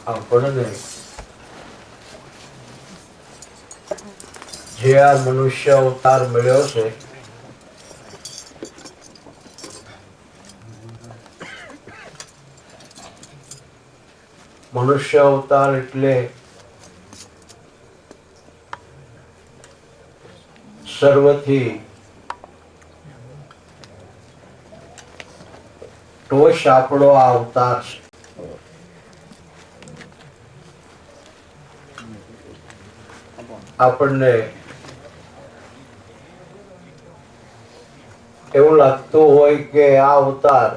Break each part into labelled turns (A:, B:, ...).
A: આપણને જે આ મનુષ્ય અવતાર મળ્યો છે મનુષ્ય અવતાર એટલે સર્વથી ટોચ આપણો આ અવતાર છે. આપણને એવું લાગતું હોય કે આ અવતાર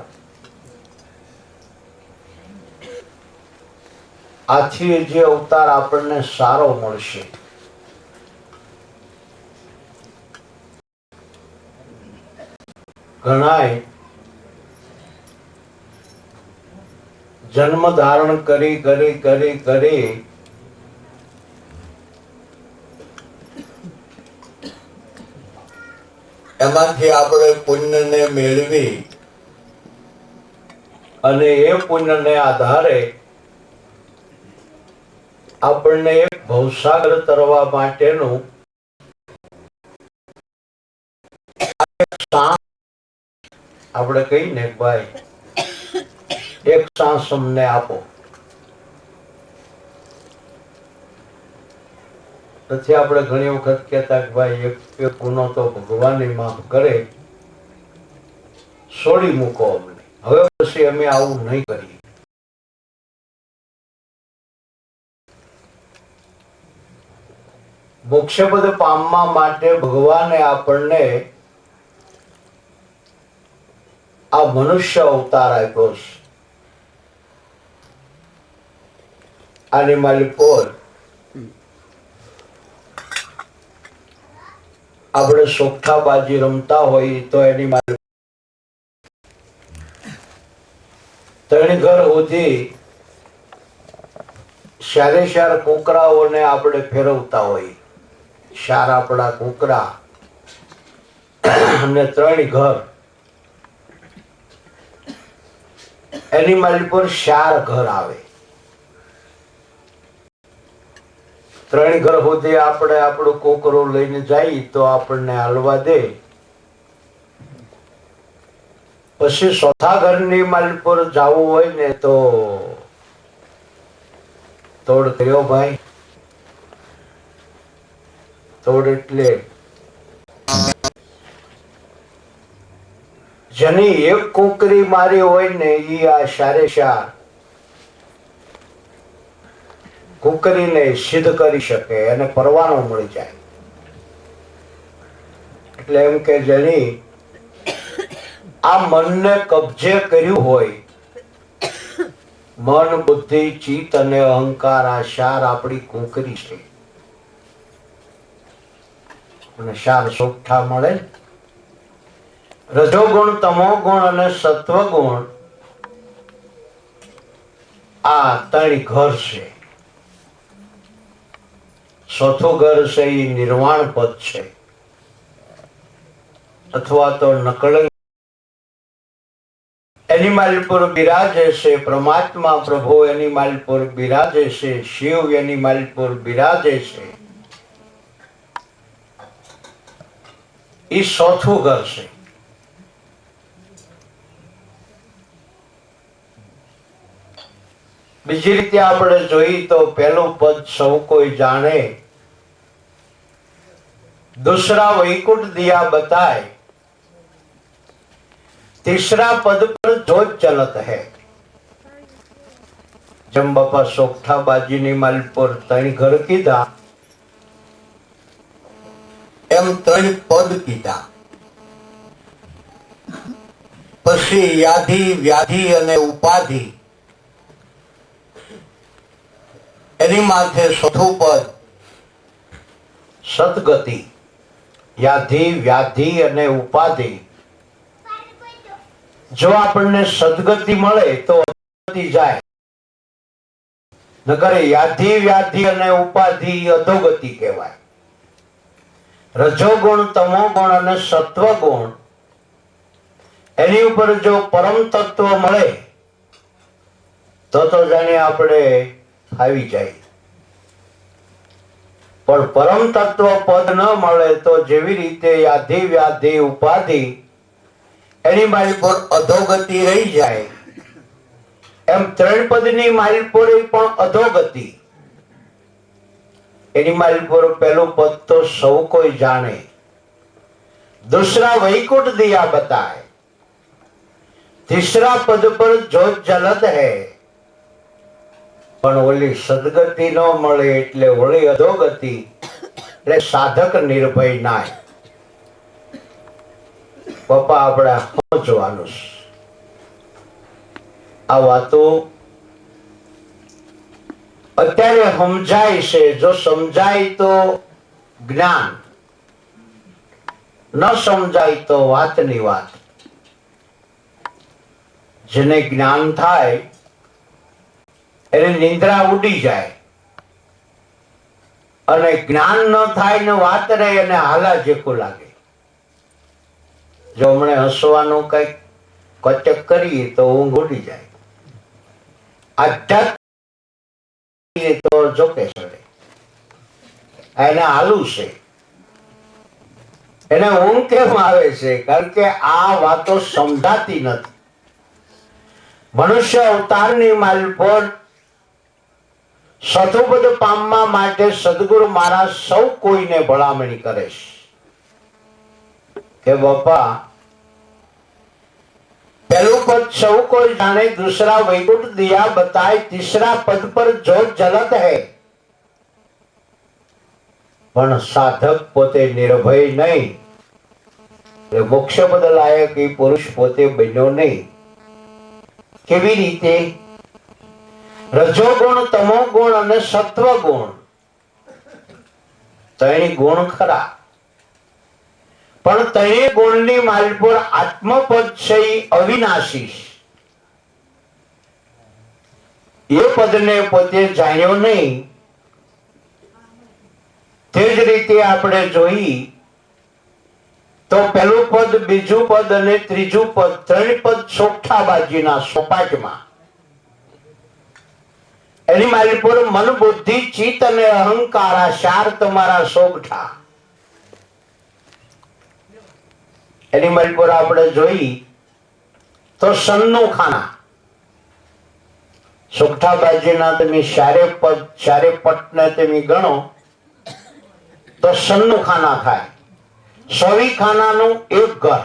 A: આથી જે અવતાર આપણને સારો મળશે. ઘણાય જન્મ ધારણ કરી એમાંથી આપણે પુણ્યને મેળવી અને એ પુણ્યને આધારે આપણને એક ભવસાગર તરવા માટેનું આપણે કહીને ભાઈ એક સાંસ અમને આપો. પછી આપણે ઘણી વખત કહેતા કે ભાઈ એક ગુનો તો ભગવાનની માફ કરે, છોડી મૂકો અમને, હવે પછી અમે આવું નહીં કરીએ. મોક્ષપદ પામવા માટે ભગવાને આપણને આ મનુષ્ય અવતાર આપ્યો છે. આની માલિકોર આપણે સોગઠાબાજી રમતા હોય તો એની માલિક ત્રણ ઘર સુધી શારે શાર કુકરાઓને આપણે ફેરવતા હોય. શાર આપણા કુકરા અને ત્રણ ઘર એની માલિક પર શાર ઘર આવે. ત્રણ ઘર સુધી આપણે આપણું કોકરો લઈને જઈએ તો આપણને હાલવા દે. પછી ચોથા ઘરની માલિક પર જવું હોય ને તો તોડ કર્યો ભાઈ. તોડ એટલે જેની એક કુકરી મારી હોય ને ઈ આ શારે શાર કુકરીને સિદ્ધ કરી શકે, એને પરવાનો મળી જાય. એટલે એમ કે જેની આ મનને કબજે કર્યું હોય, મન બુદ્ધિ ચિત્ત અને અહંકાર આ શાર આપણી કુકરી છે. અને શાર સોગઠા મળે. રજોગુણ, તમોગુણ અને સત્વગુણ આ ત્રણ ઘર છે. ચોથું ઘર છે એ નિર્વાણ પદ છે અથવા તો નકળંગ. એની માલ પર બિરાજે છે પરમાત્મા પ્રભુ, એની માલ પર બિરાજે છે શિવ, એની માલ પર બિરાજે છે. એ ચોથું ઘર છે. બીજી રીતે આપણે જોઈએ તો પહેલું પદ સૌ કોઈ જાણે, दूसरा वैकुंठ दिया बताए, तीसरा पद पर जोत चलत है. जम बापा सोगठाबाजी ની માલ પર ત્રણ ઘર કીધા એમ ત્રણ પદ કીધા. પછી યાધિ, વ્યાધિ અને ઉપાધિ એની માથે ચોથું પદ સદગતિ. યાધિ, વ્યાધિ અને ઉપાધિ. જો આપણને સદગતિ મળે તો અધોગતિ જાય, નકર યાધિ, વ્યાધિ અને ઉપાધિ અધોગતિ કહેવાય. રજોગુણ, તમોગુણ અને સત્વગુણ એની ઉપર જો પરમ તત્વ મળે તો જાણે આપણે ફાવી જાય. પણ પરમ તત્વ પદ ન મળે તો જેવી રીતે યાધિ વ્યાધિ ઉપાધિ એની મારી પર અધોગતિ રહી જાય, એમ ત્રણ પદની મારી પર પણ અધોગતિ. એની મારી પર પહેલું પદ તો સૌ કોઈ જાણે, दूसरा वैकुंठ दिया बताए, तीसरा पद पर जोत जलत है. પણ ઓલી સદગતિ ન મળે એટલે વળી અધોગતિ, એટલે સાધક નિર્ભય નાય. પપ્પા આપણે સમજવાનું છે. આ વાતો અત્યારે સમજાય છે. જો સમજાય તો જ્ઞાન, ન સમજાય તો વાતની વાત. જેને જ્ઞાન થાય એને નિંદ્રા ઉડી જાય, અને જ્ઞાન ન થાય ને વાત રહે અને હાલા જેખું લાગે. જો હમણે હસવાનું કઈક કચક કરીએ તો ઊંઘ ઉડી જાય. આધ્યાત્મિક તો જોકે ચડે, એને હાલું છે. એને ઊંઘ કેમ આવે છે? કારણ કે આ વાતો સમજાતી નથી. મનુષ્ય અવતારની માલ પર સતુપદ પામવા માટે સદગુરુ મહારાજ સૌ કોઈને ભલામણી કરે છે કે બાપા, પહેલું પદ સૌ કોઈ જાણે, दूसरा वैकुंठ दिया बताए, तीसरा पद पर जोत जलत है. પણ સાધક પોતે નિર્ભય નહીં, મોક્ષ પદ લાયક એ પુરુષ પોતે બન્યો નહીં. કેવી રીતે? રજોગુણ, તમોગુણ અને સત્વગુણ, ત્રણ ગુણ ખરા, પણ ત્રણેય ગુણની માલ પર આત્મપદ છે એ અવિનાશી. એ પદને પોતે જાણ્યો નહીં. તે જ રીતે આપણે જોઈ તો પહેલું પદ, બીજું પદ અને ત્રીજું પદ, ત્રણ પદ સોગઠાબાજીના સોપાટમાં. એની મારી પર મન, બુદ્ધિ, ચિત્ત અને અહંકાર, આ ચાર તમારા સોગઠા. એની મારી પર આપણે જોઈ તો સન્નું ખાના. સોગઠાબાજીના તમે ચારે પટને તમે ગણો તો સન્નું ખાના થાય. 100 ખાનાનું એક ઘર,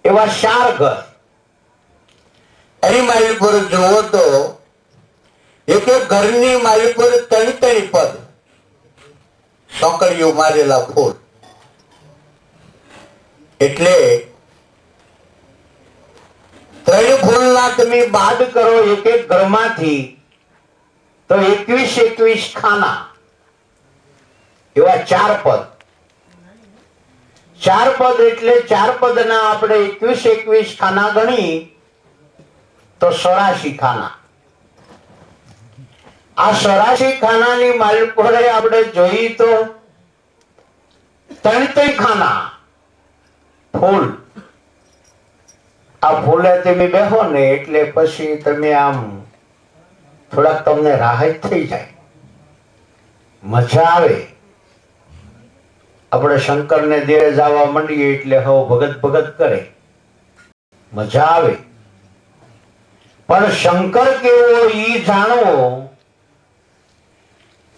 A: એવા 4 ઘર. એની મારી પર જોવો તો એક એક ઘરની મારી પર 3 પદ, સોકડીઓ મારેલા ફૂલ. એટલે 3 ફૂલના તમે બાદ કરો એક એક ઘરમાંથી તો 21 ખાના, એવા 4 પદ. 4 પદ એટલે 4 પદના આપણે 21 ખાના ગણી તો 84 ખાના. આ 84 ખાનાની માલ પર આપણે જોઈ તો 3 ખાના ફૂલ. આ ફૂલે તમે બેહો ને એટલે પછી તમે આમ થોડાક તમને રાહત થઈ જાય, મજા આવે. આપણે શંકરને દેરે જવા માંડીએ એટલે હવે ભગત કરે, મજા આવે. પણ શંકર કેવો ઈ જાણવો.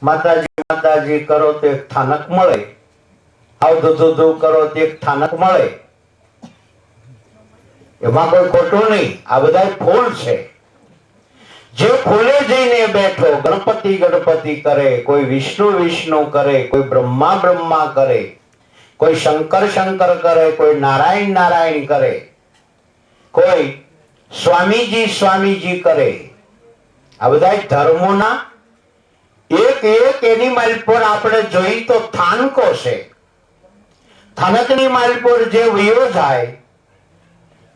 A: માતાજી કરો તો એક સ્થાનક મળે, આવ ધૂ કરો તો એક સ્થાનક મળે. એમાં કોઈ ખોટું નહીં. આ બધા ફૂલ છે. જે ફૂલે જઈને બેઠો, ગણપતિ કરે, કોઈ વિષ્ણુ કરે, કોઈ બ્રહ્મા કરે, કોઈ શંકર કરે, કોઈ નારાયણ કરે, કોઈ સ્વામીજી કરે. આ બધા ધર્મોના એક એની માલ પર આપણે જોઈ તો સ્થાનકો છે. સ્થાનકની માલ પર જે વયો જાય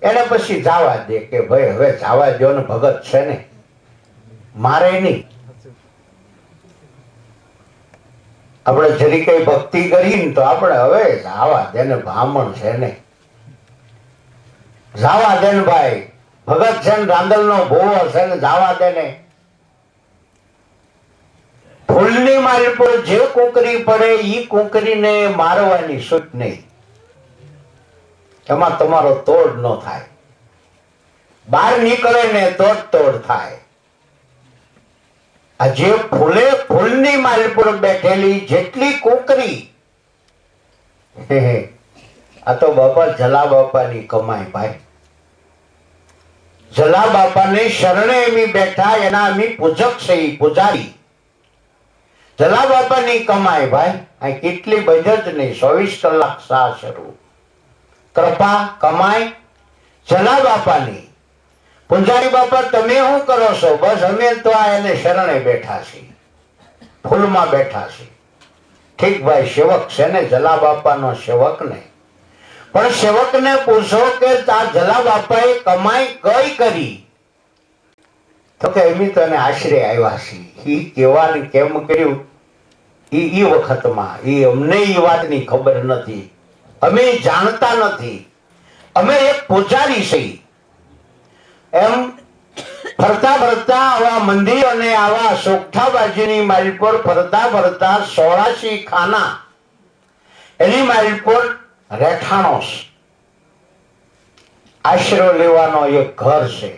A: એને પછી જવા દે કે ભાઈ હવે જવા દો ને, ભગત છે ને, મારે નહીં. આપણે જરી કઈ ભક્તિ કરી ને તો આપણે હવે જવા દે ને, બ્રાહ્મણ છે ને, જવા દે ને ભાઈ, ભગત છે ને, રાંદલ નો ભોવો છે ને, જવા દે ને. ફૂલની માલ પર જે કુંકરી પડે ઈ કુંકરીને મારવાની છૂટ નહીં, એમાં તમારો તોડ ન થાય. બહાર નીકળે ને તો જ તોડ થાય. આ જે ફૂલની માલ પર બેઠેલી જેટલી કુંકરી, આ તો બાપા જલા બાપાની કમાઈ ભાઈ. જલા બાપાને શરણે એમી બેઠા, એના અમી પૂજક છે, પૂજારી. જલા બાપાની કમાઈ ભાઈ. આ કેટલી બજત નહીં, 24 કલાક સા શરૂ. કૃપા કમાઈ જલા બાપાની. પૂજારી બાપા તમે શું કરો છો? બસ અમે તો આ એને શરણે બેઠા છીએ, ફૂલમાં બેઠા છીએ. ઠીક ભાઈ, સેવક છે ને, જલા બાપાનો સેવક ને. પણ સેવકને પૂછો કે આ જલા બાપાએ કમાઈ કઈ કરી? તો કે એમ તને આશરે આવ્યા છીએ. ઈ કેવાનું કેમ કર્યું ઈ વખતમાં ઈ અમને ઈ વાતની ખબર નથી, અમે જાણતા નથી. અમે એક પૂજારી છીએ. એમ ફરતા ફરતા આવા મંદિર અને આવા સોગઠાબાજીની માલ પર ફરતા ફરતા 84 ખાના એની માલ પર રહેઠાણો છે. આશરો લેવાનો એક ઘર છે.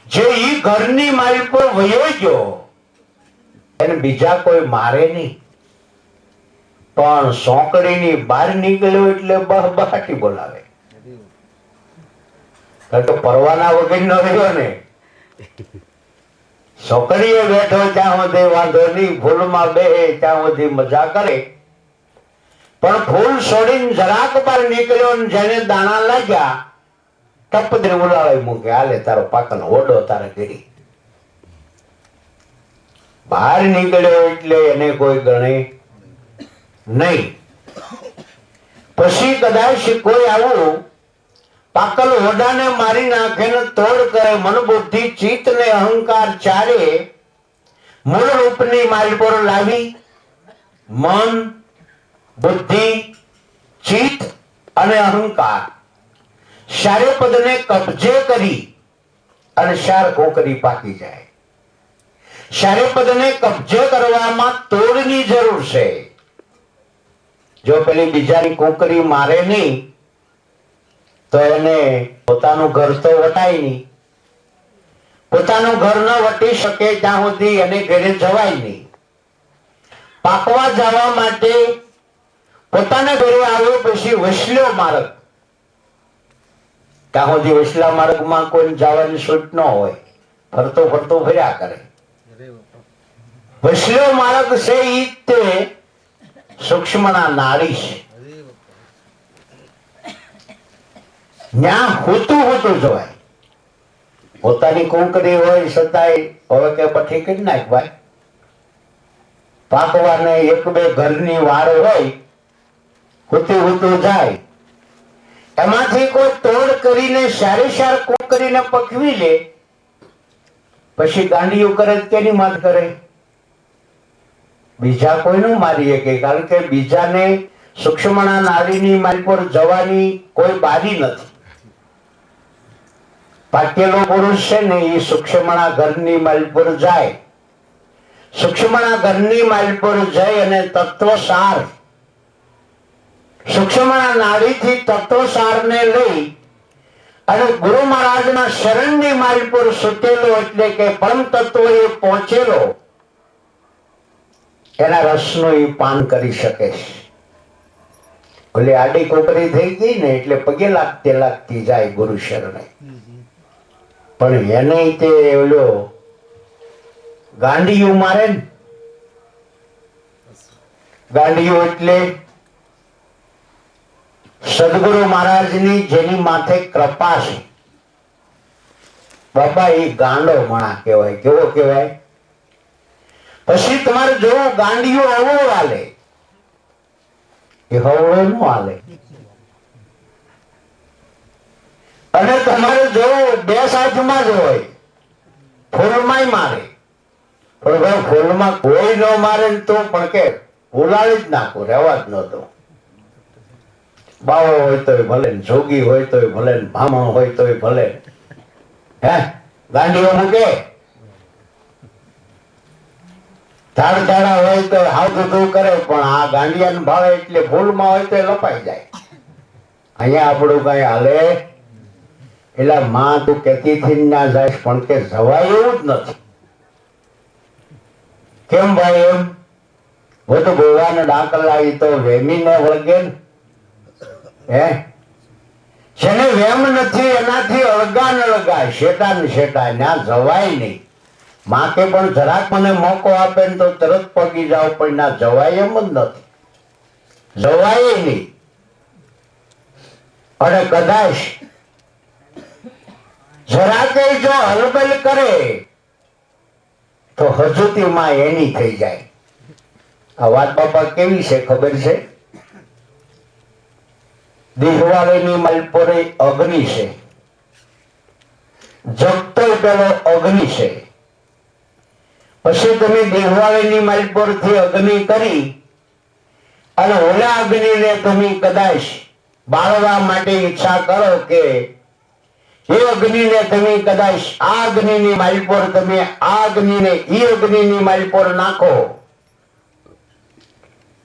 A: જે ઈ ઘરની માલ પર વયો ગયો એને બીજા કોઈ મારે નહીં, પણ સોંકડીની બહાર નીકળ્યો એટલે બહાટી બોલાવે. તો પરવાના વગર નો રહ્યો ને. છોકરીએ બેઠો ત્યાં સુધી વાંધો નહીં, ફૂલમાં બેહે ત્યાં સુધી મજા કરે. પણ ફૂલ છોડીને જરાક બહાર નીકળ્યો ને જેને દાણા લાગ્યા ટપદરે ઉલાળી મૂકે, હાલે તારો પાકલ હોડો તારે કરી. બહાર નીકળ્યો એટલે એને કોઈ ગણે નહીં. પછી કદાચ કોઈ આવું પાકલ હોડાને મારી નાખે ને તોડ કરે, મન બુદ્ધિ ચિત્ત ને અહંકાર ચારે મૂળ રૂપની માલ પર લાવી મન બુદ્ધિ ચિત્ત અને અહંકાર ચારે પદને કબજે કરી અને ચાર કોકરી પાકી જાય. ચારે પદને કબજે કરવામાં તોડની જરૂર છે. જો પેલી બીજાની કોકરી મારે નહીં તો એને પોતાનું ઘર તો વટાય નહીં. પોતાનું ઘર ન વટી શકે ત્યાં સુધી એને ઘરે જવાય નહીં. પાકવા જવા માટે પોતાના ઘરે આવ્યો પછી વસલ્યો માર્ગ, ત્યાં સુધી વસલા માર્ગમાં કોઈ જવાની છૂટ ન હોય, ફરતો ફરતો ફર્યા કરે. વસલ્યો માર્ગ છે ઈ તે સૂક્ષ્મના નાડી છે. ત્યાં હોતું જવાય. પોતાની કોંકરી હોય છતાંય હવે કે પછી કરી નાખ ભાઈ. પાકવાને એક બે ઘરની વાર હોય, હોતું જાય. એમાંથી કોઈ તોડ કરીને સારી સાર કોંકરીને પકવી લે, પછી ગાંડીઓ કરે કેની માત કરે? બીજા કોઈનું મારી શકે, કારણ કે બીજાને સૂક્ષ્મના નાડીની માલ પર જવાની કોઈ બારી નથી. પાકેલો પુરુષ છે ને એ સૂક્ષ્મના ઘરની માલ પર જાય. સૂક્ષ્મના ઘરની માલ પર જઈ અને તત્વસાર સૂક્ષ્મના નાડીથી તત્વસારને લઈ અને ગુરુ મહારાજના શરણની માલ પર સુતેલો, એટલે કે પરમ તત્વ એ પહોંચેલો, એના રસનું એ પાન કરી શકે છે. ઓલી આડી કોકરી થઈ ગઈ ને એટલે પગે લાગતી જાય ગુરુ શરણે. પણ એને તે ઓલો ગાંડીયું મારે ને, ગાંડીયું એટલે સદગુરુ મહારાજની જેની માથે કૃપા છે. બાપા એ ગાંડો મણા કહેવાય. કેવો કહેવાય? પછી તમારે જોવું ગાંડીયું હવળો હાલે, એ હવળો નો હાલે. અને તમારે જોવું બે સાથમાં જ હોય, ફૂલમાં મારે. પણ ભાઈ ફૂલમાં કોઈ ન મારે તો પણ કે ઉલાળી જ નાખો, રહેવા જ નતો. બાવો હોય તોય ભલે, જોગી હોય તોય ભલે, ભામણ હોય તોય ભલે. હે ગાંડીઓ મૂકે ધાડા હોય તો હાવ ધૂ કરે, પણ આ ગાંડિયાને ભાવે એટલે ભૂલમાં હોય તો એ લપાઈ જાય. અહીંયા આપણું કઈ હાલે. એટલે માં તું કેતી થી ના જાય, પણ કે જવાય એવું જ નથી. કેમ ભાઈ? એમ બધું ભગવાન ડાકલા એ તો વેમીને વળગે ને. હે, જેને વેમ નથી એનાથી અળગા ન અળગા, શેટા ને શેટા, ના જવાય નહીં. માં કે પણ જરાક મને મોકો આપે ને તો તરત પગી જાવ, પણ ના જવાય એમ જ નથી. જવાય નહીં. અને કદાચ જરાકે જો હલબલ કરે તો હજુતી માં એની થઈ જાય. આ વાત બાપા કેવી છે ખબર છે? દિવાળીની માલપોરે અગ્નિ છે, જગતો પેલો અગ્નિ છે. પછી તમે દિવાળીની માલપોર થી અગ્નિ કરી અને ઓલા અગ્નિને તમે કદાચ બાળવા માટે ઈચ્છા કરો કે એ અગ્નિને તમે કદાચ આ અગ્નિની માલપોર તમે આ અગ્નિને ઈ અગ્નિની માલપોર નાખો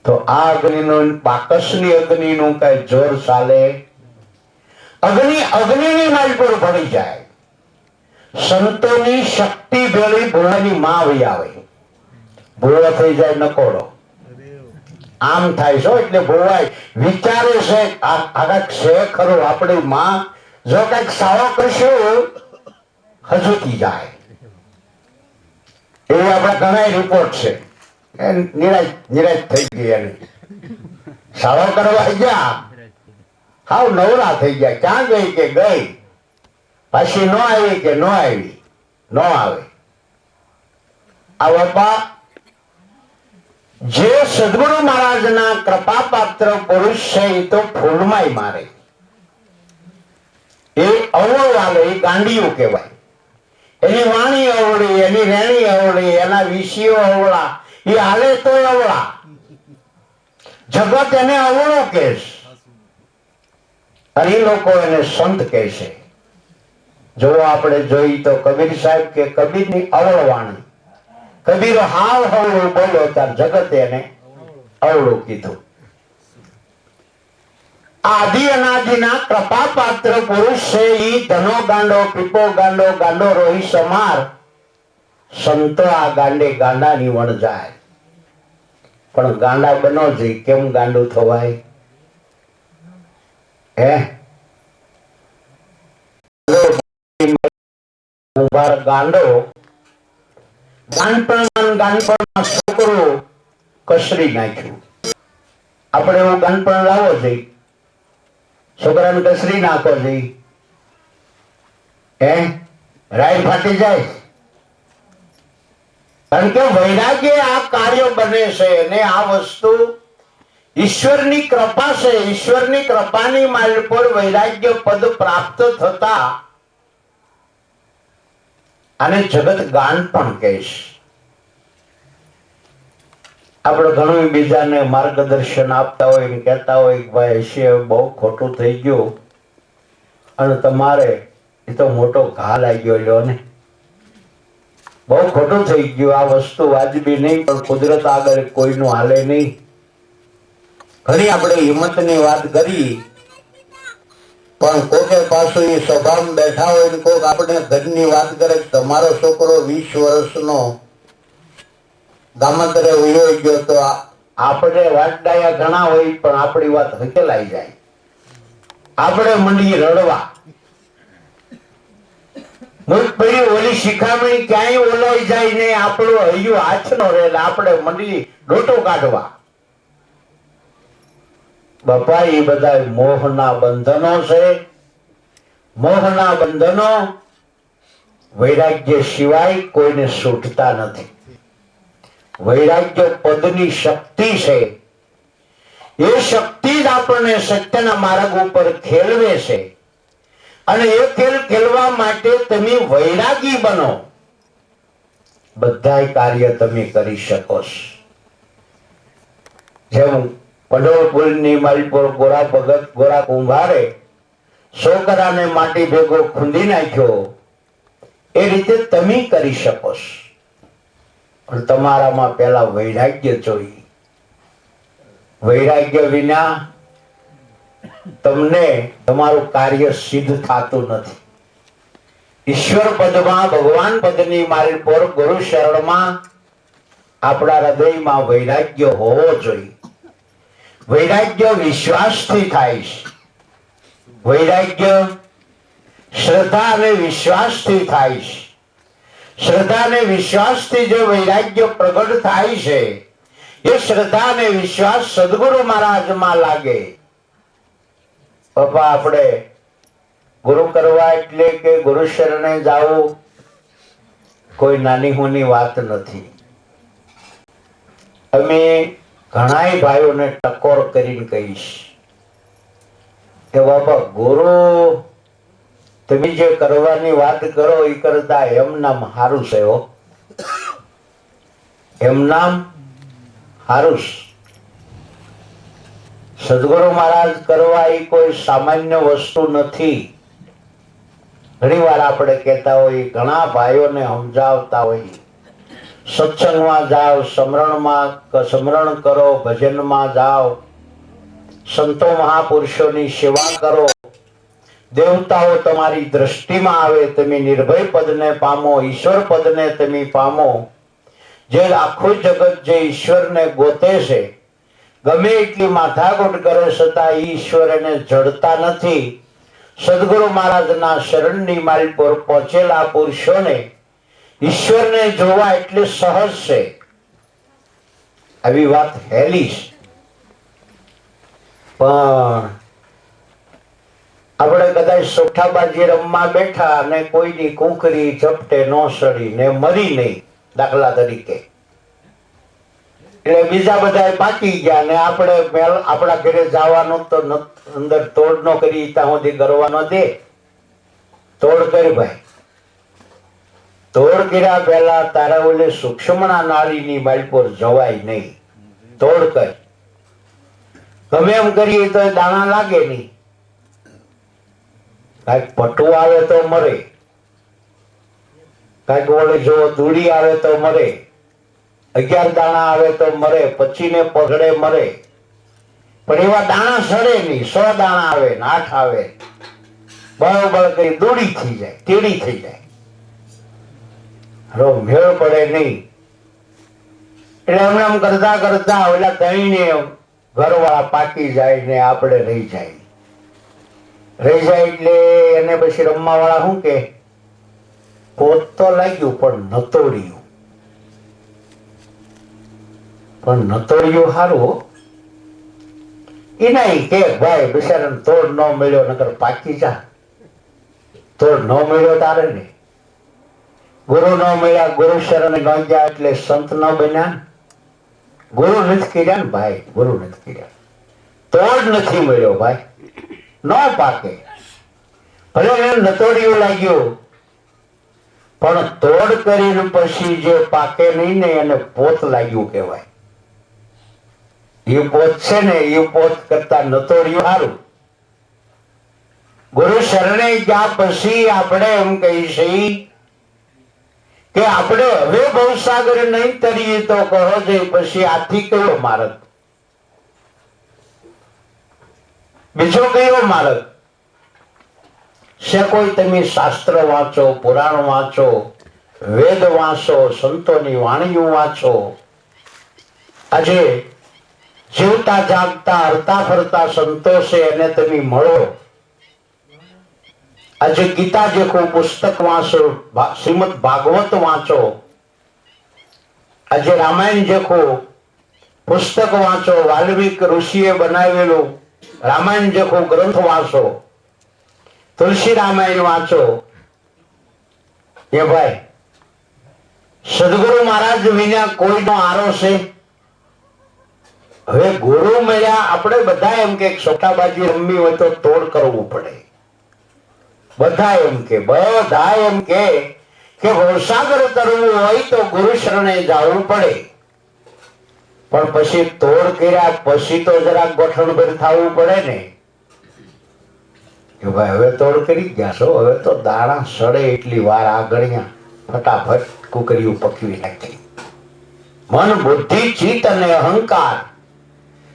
A: તો આ અગ્નિનું બાકસની અગ્નિનું કઈ જોર ચાલે? અગ્નિની માલપોર ભળી જાય. સંતોની શક્તિ ભેળી ભોળાની માં વહી આવે. ભોળો થઈ જાય નકોડો. આમ થાય છો એટલે ભોળાય વિચારે છે આ છે ખરું. આપણી માં જો કઈક સારો કરશું હજુતી જાય. એવું આપણા ઘણા રિપોર્ટ છે. નિરાશ થઈ ગઈ એની. સારો કરવા ગયા હાવ નવરા થઈ ગયા. ક્યાં ગઈ કે ગઈ, પાછી ન આવી કે ન આવી, ન આવે. આ બાપા જે સદગુરુ મહારાજના કૃપા પાત્ર પુરુષ છે એ તો ફૂલમાંય મારે. એ અવળો વાલે એ ગાંડિયું કહેવાય. એની વાણી અવળી, એની રેણી અવળી, એના વિષયો અવળા, એ હાલે તો અવળા. જગત એને અવળો કહે છે અને એ લોકો એને સંત કહે છે. જો આપણે જોઈ તો કબીર સાહેબ કે કબીરની અવળવાણી. કબીર હાવ હવળું બોલ્યો ત્યારે જગતે એને અવળું કીધું. આદિ અનાદિના કૃપા પાત્ર પુરુષ છે ઈ ધનો ગાંડો, પીપો ગાંડો, ગાંડો રોહી સમાર. સંતો આ ગાંડે ગાંડાની વણ જાય. પણ ગાંડા બનો જઈ કેમ ગાંડું થવાય? હે, ગાંડો ગાનપણમાં છોકરો કસરી નાખ્યું. આપણે એવું ગાનપણ લાવો જઈ, છોકરાને કસરી નાખો જઈ, હે રાય ફાટી જાય. કારણ કે વૈરાગ્ય આ કાર્ય બને છે અને આ વસ્તુ ઈશ્વરની કૃપા છે. ઈશ્વરની કૃપાની માલ પર વૈરાગ્ય પદ પ્રાપ્ત થતા આને જગત ગાન પણ કહેશ. આપણે ઘણું બીજાને માર્ગદર્શન આપતા હોય ને કહેતા હોય કે ભાઈ હશે બહુ ખોટું થઈ ગયું અને તમારે એ તો મોટો ઘા લાગ્યો લ્યો ને, બહુ ખોટું થઈ ગયું, આ વસ્તુ વાજબી નહીં. પણ કુદરત આગળ કોઈનું હાલે નહીં. ઘણી આપણે હિંમતની વાત કરી, પણ કોકે પાછું એ સભામાં બેઠા હોય ને કોક આપણે ઘરની વાત કરે તમારો છોકરો 20 વર્ષનો ગામતરે વયો ગયો, તો આપણે વાટડાયા ઘણા હોય પણ આપણી વાત હકેલાઈ જાય. આપણે મંડી રડવા. મુખપડી ઓલી શિખામણી ક્યાંય ઓલાઈ જાય ને આપણું હૈયું હાથ નો રહે, આપણે મંડી ડોટો કાઢવા. બાપા એ બધા મોહના બંધનો છે. મોહના બંધનો વૈરાગ્ય સિવાય કોઈને છૂટતા નથી. વૈરાગ્ય પદની શક્તિ છે. એ શક્તિ જ આપણને સત્યના માર્ગ ઉપર ખેલવે છે. અને એ ખેલ ખેલવા માટે તમે વૈરાગી બનો, બધા કાર્ય તમે કરી શકો છો. જેમ પંડોળપુરની મારી પર ગોરા ભગત ગોરા કુંભારે છોકરાને માટી ભેગો ખૂંદી નાખ્યો, એ રીતે તમે કરી શકો છો. પણ તમારામાં પેલા વૈરાગ્ય જોઈએ. વૈરાગ્ય વિના તમને તમારું કાર્ય સિદ્ધ થતું નથી. ઈશ્વર પદમાં, ભગવાન પદની મારી પર, ગુરુ શરણમાં આપણા હૃદયમાં વૈરાગ્ય હોવો જોઈએ. વૈરાગ્ય વિશ્વાસથી થાય છે. વૈરાગ્ય શ્રદ્ધા અને વિશ્વાસથી થાય છે. શ્રદ્ધા અને વિશ્વાસથી જે વૈરાગ્ય પ્રગટ થાય છે, એ શ્રદ્ધા અને વિશ્વાસ સદગુરુ મહારાજમાં લાગે. પપ્પા, આપણે ગુરુ કરવા એટલે કે ગુરુ શરણે જાવું કોઈ નાની હોની વાત નથી. અમે ઘણાય ભાઈઓને ટકોર કરીને કહીશ કે બાપા, ગુરુ તમે જે કરવાની વાત કરો એ કરતા એમ નામ હારું છે. એમ નામ હારું. સદગુરુ મહારાજ કરવા એ કોઈ સામાન્ય વસ્તુ નથી. ઘણી વાર આપણે કહેતા હોય, ઘણા ભાઈઓને સમજાવતા હોય, સત્સંગમાં જાઓ, સમરણ કરો, ભજનમાં જાઓ, સંતો મહાપુરુષોની સેવા કરો, દેવતાઓ તમારી દ્રષ્ટિમાં આવે, તમે નિર્ભય પદને પામો, ઈશ્વર પદને તમે પામો. જે આખું જગત જે ઈશ્વરને ગોતે છે, ગમે એટલી માથાકૂટ કરે છતાં ઈશ્વર એને જડતા નથી. સદગુરુ મહારાજના શરણની મારી પર પહોંચેલા પુરુષોને ઈશ્વરને જોવા એટલે સહજ છે. આવી વાત હેલી છે. પણ આપણે કદાચ સોઠાબાજી રમવા બેઠા અને કોઈની કુંકરી ઝપટે ન સડી ને મરી નહીં, દાખલા તરીકે, એટલે બીજા બધા બાકી ગયા ને આપણે આપણા ઘરે જવાનું તો અંદર તોડ ન કરી ત્યાં સુધી કરવાનો દે. તોડ કરી ભાઈ. તોડ કર્યા પહેલા તારા ઓલે સૂક્ષ્મણા નાળીની બાઈ પર જવાય નહીં. તોડ કર. ગમે એમ કરીએ તો દાણા લાગે નહીં. કાંઈક પટું આવે તો મરે, કાંઈક ઓલે જો દૂડી આવે તો મરે, 11 દાણા આવે તો મરે, 25 ને પગડે મરે. પણ એવા દાણા સડે નહીં. 100 દાણા આવે ને 8 આવે, બરોબર કરી દૂડી થઈ જાય, ટેડી થઈ જાય, મેળ પડે નહીં. એટલે એમને એમ કરતા કરતા ઓલા દહીંને ઘરવાળા પાકી જાય ને આપણે રહી જાય. રહી જાય એટલે એને પછી રમવા વાળા શું કે, પોત તો લાગ્યું પણ નતોડ્યું. પણ નતોડ્યું સારું. એ નહીં કે ભાઈ બિચારાને તોડ ન મળ્યો નકર પાકી જા. તોડ ન મળ્યો તારે ને. ગુરુ ન મળ્યા, ગુરુ શરણ ન ગયા એટલે સંત ન બન્યા. ગુરુ નથી કર્યા ને ભાઈ, ગુરુ નથી કર્યા. તોડ નથી મળ્યો ભાઈ, ન પાકે. ભલે એને નતોડિયું લાગ્યું, પણ તોડ કરીને પછી જે પાકે નહીં ને એને પોત લાગ્યું કહેવાય. એ પોત છે ને, એ પોત કરતા નતોડિયું સારું. ગુરુ શરણે ગયા પછી આપણે એમ કહી છીએ કે આપણે હવે ભવસાગર નહીં તરીએ તો કહો જઈ પછી આથી કયો માર્ગ, બીજો કયો માર્ગ છે? કોઈ તમે શાસ્ત્ર વાંચો, પુરાણ વાંચો, વેદ વાંચો, સંતોની વાણીઓ વાંચો. આજે જીવતા જાગતા હરતા ફરતા સંતો છે એને તમે મળો. આજે ગીતા જેખું પુસ્તક વાંચો, શ્રીમદ ભાગવત વાંચો. આજે રામાયણ જેખું પુસ્તક વાંચો, વાલ્મીક ઋષિએ બનાવેલું રામાયણ જેખું ગ્રંથ વાંચો, તુલસી રામાયણ વાંચો. એ ભાઈ સદગુરુ મહારાજ વિના કોઈનો આરો છે? હવે ગુરુ મળ્યા, આપણે બધા એમ કે સોટાબાજી રમવી હોય તો તોડ કરવું પડે. બધા એમ કે ભવસાગર કરવું હોય તો ગુરુ શરણે જવું પડે. પણ પછી તોડ કર્યા પછી તો જરાક ગોઠણભર થવું પડે ને કે ભાઈ હવે તોડ કરી ગયા છો, હવે તો દાણા સડે એટલી વાર આગળ્યા ફટાફટ કુકરીઓ પકવી નાખી. મન બુદ્ધિ ચિત્ત અને અહંકાર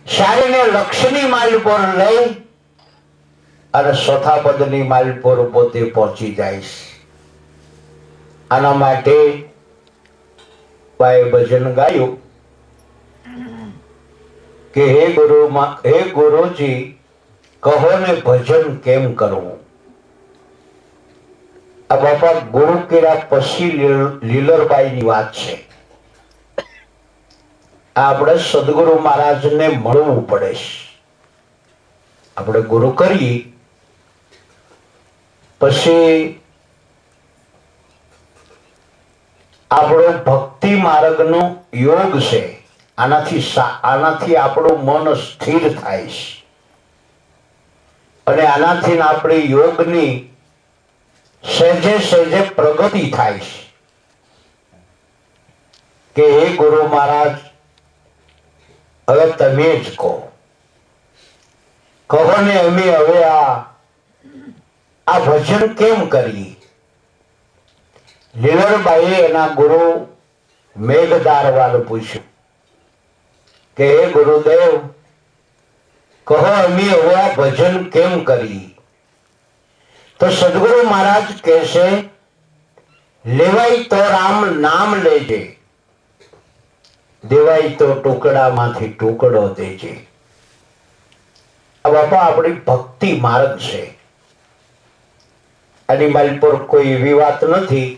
A: સારીને લક્ષ્યની માઇલ પર લઈ અને ચોથા પદની માઇલ પર પોતે પહોંચી જાય. આના માટે ભાઈ ભજન ગાયું કે હે ગુરુજી કહો ને ભજન કેમ કરવું. આ બાપા ગુરુ કર્યા પછી લીલરબાઈ ની વાત છે. આપણે સદગુરુ મહારાજને મળવું પડે છે. આપણે ગુરુ કરી પછી આપણો ભક્તિ માર્ગનો યોગ છે. આનાથી આપણું મન સ્થિર થાય છે અને આનાથી આપણી યોગની સહેજે સહેજે પ્રગતિ થાય છે કે હે ગુરુ મહારાજ હવે તમે જ કહો ને અમે હવે આ ભજન કેમ કરીએ. લીલરબાઈએ એના ગુરુ મેઘદારવાલ પૂછ્યું કે હે ગુરુદેવ કહો અમે હવે આ ભજન કેમ કરીએ. તો સદગુરુ મહારાજ કહેશે લેવાય તો રામ નામ લેજે, દેવાય તો ટુકડામાંથી ટુકડો દેજે. બાપા આપણી ભક્તિ માર્ગ છે. આની મારી પર કોઈ એવી વાત નથી,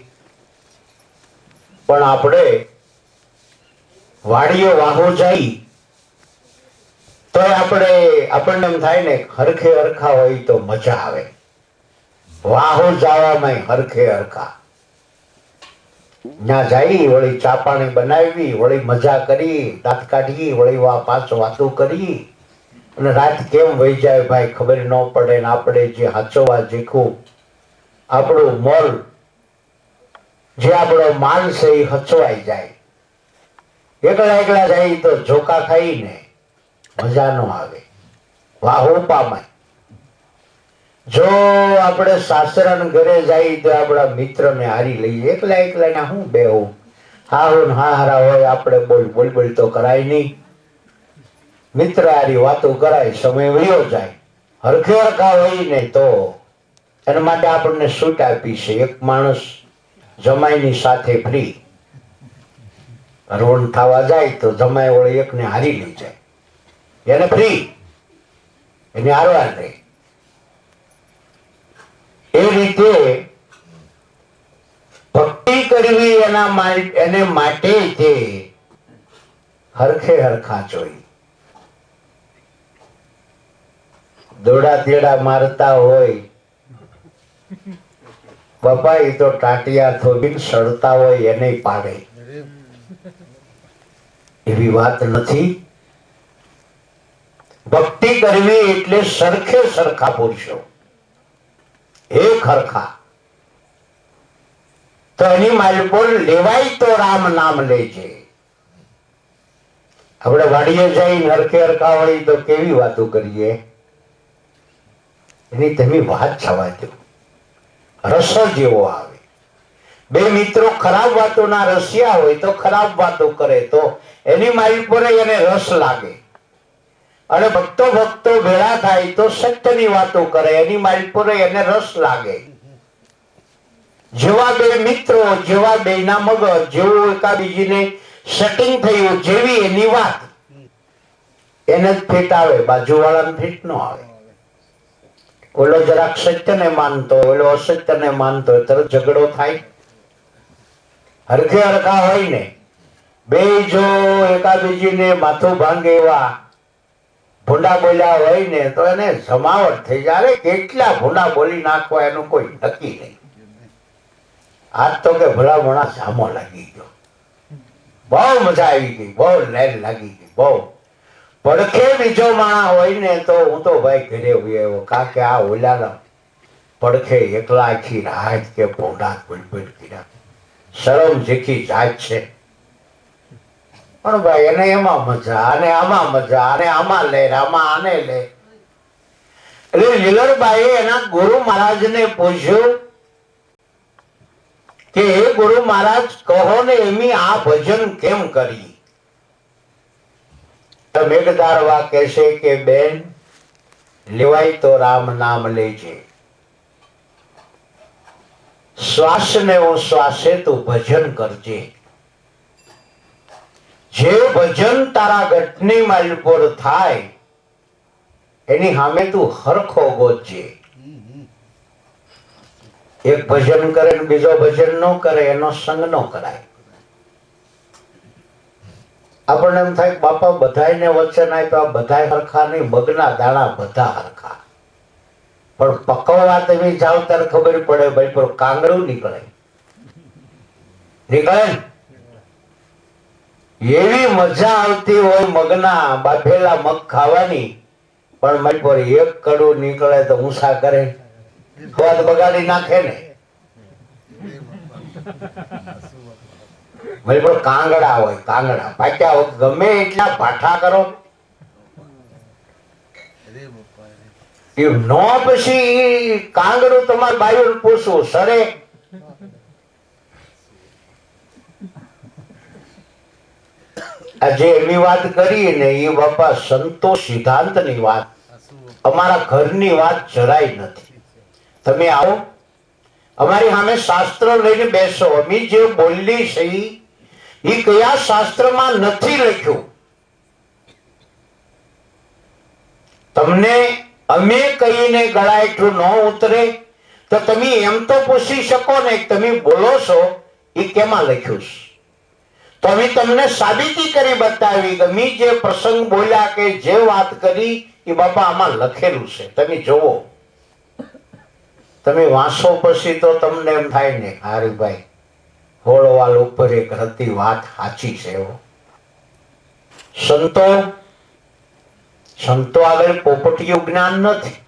A: પણ આપણે વાડીઓ વાહો જાય તો આપણને એમ થાય ને હરખે હરખા હોય તો મજા આવે. વાહો જવામાં હરખે હરખા ત્યાં જઈ વળી ચા પાણી બનાવી વળી મજા કરી દાંત કાઢી વળી પાછો વાતો કરી અને રાત કેમ વહી જાય ભાઈ ખબર ન પડે ને આપણે જે હાચવા જીખું આપણું મોલ જે આપણો માલ છે એ હચવાઈ જાય. એકલા એકલા જાય તો ઝોકા ખાઈને મજા ન આવે, વાહો પામાય. જો આપણે સાસરા ઘરે જાય તો આપણા મિત્ર ને હારી લઈએ. એકલા એકલા ના હું બેહું હારું હારા હોય આપણે બોલ બોલ તો કરાય નહીં. મિત્ર હારી વાતો કરાય, સમય વયો જાય. હરખે હરખા હોય ને તો એના માટે આપણને છૂટ આપી છે. એક માણસ જમાઈની સાથે ફ્રી રોણ થવા જાય તો જમાઈ વળી એકને હારી લઈ જાય, એને ફ્રી એને હારવા રહે. એ રીતે ભક્તિ કરવી એને માટે તે હરખે હરખા જોઈ. દોડા તેડા મારતા હોય બાપા એ તો ટાટિયા થોડીને સડતા હોય એને પાડે. એવી વાત નથી. ભક્તિ કરવી એટલે સરખે સરખા પુરુષો એક હરખા. તો એની માલપોર લેવાય તો રામ નામ લેજે. આપણે વાડીએ જઈને હરખે હરખા હોય તો કેવી વાતો કરીએ. એની તમે વાત જવા દો, રસ જેવો આવે. બે મિત્રો ખરાબ વાતોના રસિયા હોય તો ખરાબ વાતો કરે તો એની માલપોર એને રસ લાગે. અને ભક્તો ભેળા થાય તો સત્યની વાતો કરે, એની માલપોર એને રસ લાગે. જેવા બે મિત્રો જેવા બે ના મગજ, જેવું એકાબીજીને સેટિંગ થયું જેવી એની વાત એને જ ફીટ આવે, બાજુવાળાને ફીટ ન આવે. ઓલો જરાક સત્યને માનતો ઓલો અસત્યને માનતો તરત ઝઘડો થાય. હરખે હરખા હોય ને બે જો એકાબીજીને માથું ભાંગે એવા ભૂંડા બોલ્યા હોય ને તો એને જમાવટ થઈ જાય. કેટલા ભૂંડા બોલી નાખવા એનું કોઈ નક્કી નહીં. આજ તો કે ભલા મોણા જામો લાગી ગયો, બહુ મજા આવી ગઈ, બહુ લેર લાગી ગઈ, બહુ. પડખે બીજો માણા હોય ને તો હું તો ભાઈ ઘરે આવ્યો કારણ કે આ ઓલાના પડખે એકલા આખી રાત કે ભોંડા બોલ કર્યા. શરમ જેખી જાત છે. પણ ભાઈ એને એમાં મજા અને આમાં મજા અને આમાં લે આમાં આને લે. એટલે લીલરબાઈએ એના ગુરુ મહારાજને પૂછ્યું કે હે ગુરુ મહારાજ કહો ને એમી આ ભજન કેમ કરી. મેઘધારવા કહેશે કે બેન લેવાય તો રામ નામ લેજે, શ્વાસ ને શ્વાસે તું ભજન કરજે, જે ભજન તારા ગઢની માલપોર થાય એની સામે તું હરખો ગોતજે. એક ભજન કરે ને બીજો ભજન ન કરે એનો સંગ ન કરાય. આપણને એમ થાય બાપા બધાને વચન આપ્યા, બધા હરખા નહીં, મગના દાણા બધા હરખા, પણ પકવવા તમે જાઓ ત્યારે ખબર પડે ભાઈ પર કાંગડું નીકળે નીકળે. એવી મજા આવતી હોય મગના બાફેલા મગ ખાવાની, પણ મારી પર એક કડું નીકળે તો ઊંસા કરે, સ્વાદ બગાડી નાખે ને. મારી પર કાંગડા હોય, કાંગડા પાક્યા હોય, ગમે એટલા ભાઠા કરો નો પછી કાંગડું તમારે બાયું પૂછવું સરે. આજે એની વાત કરી ને એ બાપા સંતો સિદ્ધાંત ની વાત, અમારા ઘરની વાત જરાય નથી. તમે આવો અમારી સામે શાસ્ત્ર લઈને બેસો, અમે જે બોલી છે એ કયા શાસ્ત્રમાં નથી લખ્યું. તમને અમે કહીને ગળાએઠું ન ઉતરે તો તમે એમ તો પૂછી શકો ને તમે બોલો છો એ કેમાં લખ્યું છે, તો અમે તમને સાબિતી કરી બતાવી. અમે જે પ્રસંગ બોલ્યા કે જે વાત કરી એ બાપા આમાં લખેલું છે, તમે જોવો. તમે વાંચો પછી તો તમને એમ થાય ને હારી ભાઈ હોળવાલ ઉપર એક હતી વાત સાચી છે. સંતો આગળ પોપટીયું જ્ઞાન નથી,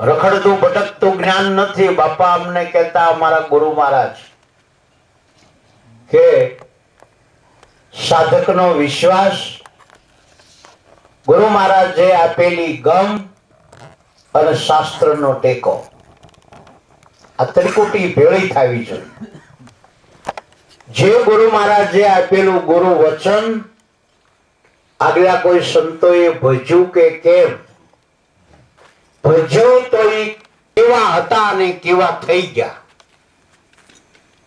A: રખડતું ભટકતું જ્ઞાન નથી. બાપા અમને કહેતા અમારા ગુરુ મહારાજ કે સાધકનો વિશ્વાસ, ગુરુ મહારાજે આપેલી ગમ અને શાસ્ત્રનો ટેકો, આ ત્રિકુટી ભેળી થવી જોઈએ. જે ગુરુ મહારાજે આપેલું ગુરુ વચન આગલા કોઈ સંતોએ ભજ્યું કે કેમ ભજ્યું તો એ કેવા હતા અને કેવા થઈ ગયા.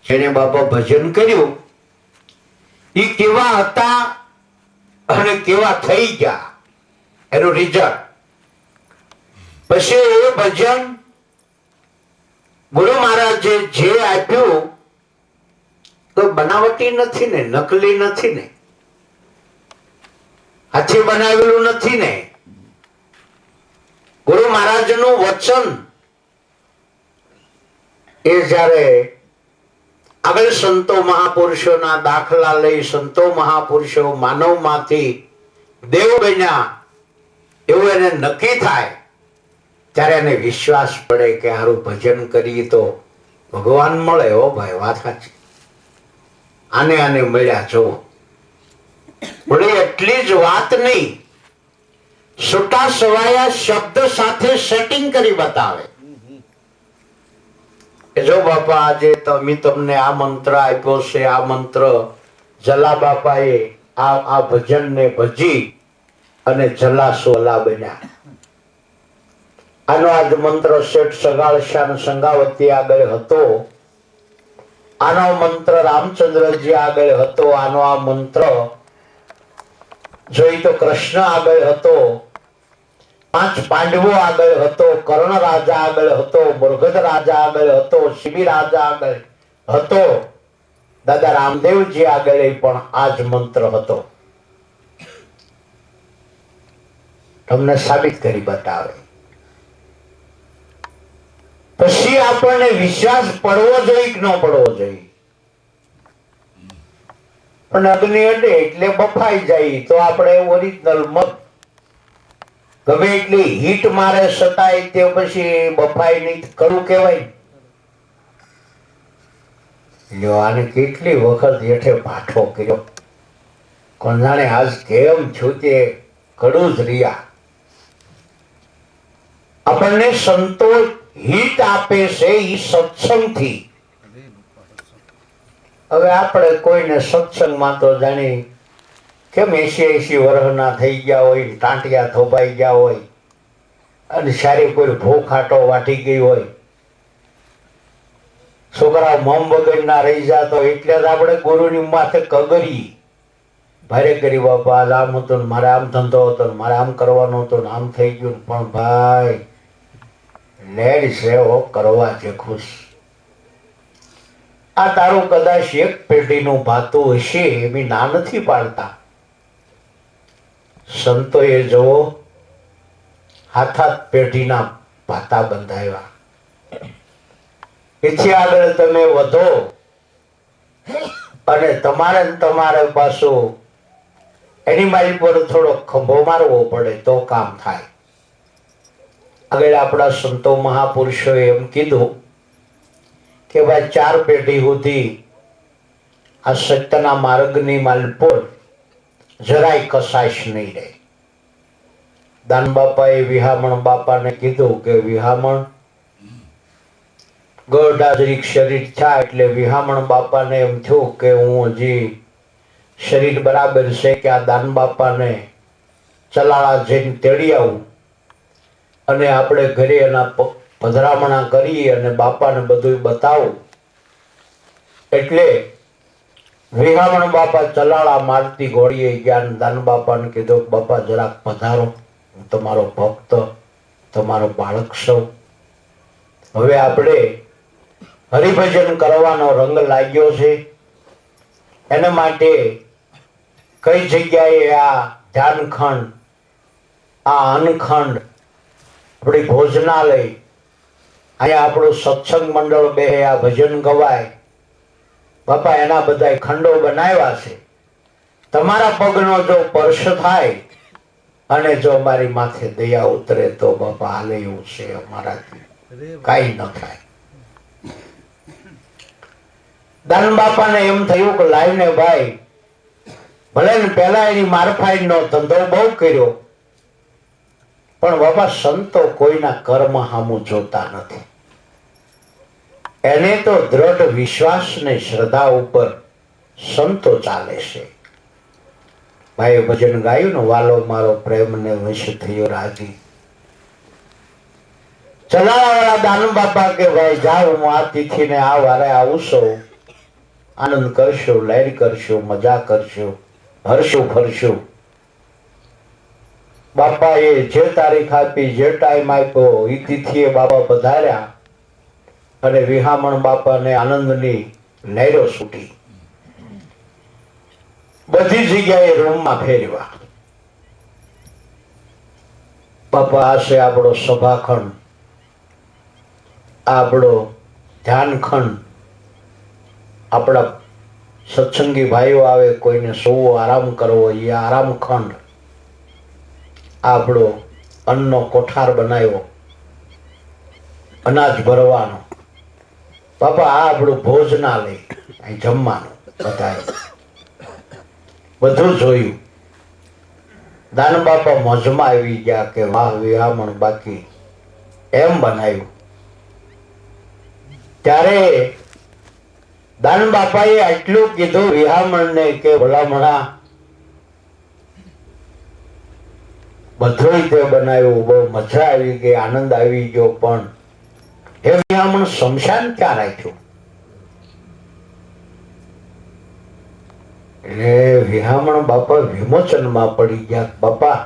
A: જેને બાપા ભજન કર્યું એ કેવા હતા અને કેવા થઈ ગયા એનું રિઝલ્ટ. પછી એ ભજન ગુરુ મહારાજે જે આપ્યું તો બનાવટી નથી ને, નકલી નથી ને, હાથે બનાવેલું નથી ને. ગુરુ મહારાજનું વચન એ જ્યારે આગળ સંતો મહાપુરુષોના દાખલા લઈ સંતો મહાપુરુષો માનવમાંથી દેવ બન્યા એવું એને નક્કી થાય ત્યારે એને વિશ્વાસ પડે કે હારું ભજન કરીએ તો ભગવાન મળે. હો ભાઈ વાત સાચી, આને મળ્યા જોવો. વળી એટલી જ વાત નહીં, છૂટા સવાયા શબ્દ સાથે સેટિંગ કરી બતાવે કે જો બાપા આજે તમે તમને આ મંત્ર આપ્યો છે, આ મંત્ર જલા બાપાએ આ ભજન ને ભજી અને જલા સોલા બન્યા. આનો આજ મંત્ર શેઠ સગાળશાન સંગાવતી આગળ હતો, આનો મંત્ર રામચંદ્રજી આગળ હતો, આનો આ મંત્ર જોઈ તો કૃષ્ણ આગળ હતો, 5 પાંડવો આગળ હતો, કર્ણ રાજા આગળ હતો, મુરગદ રાજા આગળ હતો, શિબી રાજા આગળ હતો, દાદા રામદેવજી આગળ પણ આ જ મંત્ર હતો. તમને સાબિત કરી બતાવે. પછી આપણને વિશ્વાસ પડવો જોઈએ કે ન પડવો જોઈએ. પણ અગ્નિ અડે એટલે બફાઈ જાય તો આપણે ઓરિજિનલ મત ગમે એટલી હીટ મારે છતાંય તે પછી બફાઈ નહીં કડવું કહેવાય. આને કેટલી વખત હેઠે પાઠો કર્યો, કોણ જાણે આજ કેમ છું તે કડું જ રહ્યા. આપણને સંતો હિત આપે છે એ સત્સંગથી. હવે આપણે કોઈને સત્સંગમાં તો જાણી કેમ 80 વર્ષના થઈ ગયા હોય, ટાંટિયા થોભાઈ ગયા હોય અને સારી કોઈ ભૂખ આટો વાટી ગઈ હોય, છોકરા મમ વગરના રહી જતો એટલે જ આપણે ગુરુની માથે કગરી ભારે કરી, બાપા આજ આમ હતું ને મારે આમ ધંધો હતો ને મારે આમ કરવાનું હતું ને આમ થઈ ગયું. પણ ભાઈ લેડ સેવો કરવા છે ખુશ. આ તારું કદાચ એક પેઢીનું ભાતું હશે, એવી ના નથી પાડતા. સંતોએ જવો હાથ હાથ પેઢીના ભાતા બંધાવ્યા. એથી આગળ તમે વધો અને તમારે પાછું એની મારી પર થોડો ખંભો મારવો પડે તો કામ થાય. આગળ આપણા સંતો મહાપુરુષોએ એમ કીધું કે ભાઈ 4 પેઢી સુધી આ સત્યના માર્ગની માલપોર જરાય કસાશ નહીં રહે. દાન બાપાએ વિહામણ બાપાને કીધું કે વિહામણ ગઢાજરી શરીર થયા એટલે વિહામણ બાપાને એમ થયું કે હું હજી શરીર બરાબર છે કે આ દાન બાપાને ચલાળા જઈને તેડી આવું અને આપણે ઘરે એના પધરામણા કરી અને બાપાને બધું બતાવું. એટલે વિહામણ બાપા ચલાળા મારતી ઘોડીએ ગયા. દાન બાપાને કીધું બાપા જરાક પધારો, હું તમારો ભક્ત, તમારો બાળક સૌ. હવે આપણે હરિભજન કરવાનો રંગ લાગ્યો છે, એના માટે કઈ જગ્યાએ આ ધ્યાનખંડ, આ અનખંડ, આપણી ભોજનાલય, અહીંયા આપણું સત્સંગ મંડળ બે, આ ભજન ગવાય, બાપા એના બધા ખંડો બનાવ્યા છે. તમારા પગનો જો સ્પર્શ થાય અને જો મારી માથે દયા ઉતરે તો બાપા હાલે એવું છે, અમારાથી કાંઈ ન થાય. દાન બાપાને એમ થયું કે લાવીને ભાઈ ભલે ને પેલા એની મારફાઈનો ધંધો બહુ કર્યો, પણ બાપા સંતો કોઈના કર્મ સામું જોતા નથી. એને તો દ્રઢ વિશ્વાસ ને શ્રદ્ધા ઉપર સંતો ચાલે છે. ભાઈ ભજન ગાયું ને, વાલો મારો પ્રેમ ને વશ થયો રાજી. ચલાવાળા દાન બાપા કે ભાઈ જાઓ, હું આ તિથિ ને આ વારે આવું છું, આનંદ કરશું, લહેર કરશું, મજા કરશું, હરશું ફરશું. બાપાએ જે તારીખ આપી, જે ટાઈમ આપ્યો, એ તિથિએ બાપા પધાર્યા અને વિહામણ બાપાને આનંદની લહેરો છૂટી. બધી જગ્યાએ રૂમમાં ફેરવા. બાપા આ છે આપણો સભાખંડ, આપણો ધ્યાનખંડ. આપણા સત્સંગી ભાઈઓ આવે, કોઈને સૂવો આરામ કરવો, એ આરામ ખંડ. આપણો અન્નનો કોઠાર બનાવ્યો, અનાજ ભરવાનો. બાપા આ આપણું ભોજનાલય, અહીં જમવાનું બધાએ બધું જોયું. દાન બાપા મોજમાં આવી ગયા કે વાહ વિહામણ બાકી એમ બનાવ્યું. ત્યારે દાન બાપાએ આટલું કીધું વિહામણને કે ભલામણા બધું તે બનાવ્યું, બહુ મજા આવી ગઈ, આનંદ આવી ગયો, પણ હે વિહામણ શમશાન ક્યાં રાખ્યું? એટલે વિહામણ બાપા વિમોચનમાં પડી ગયા. બાપા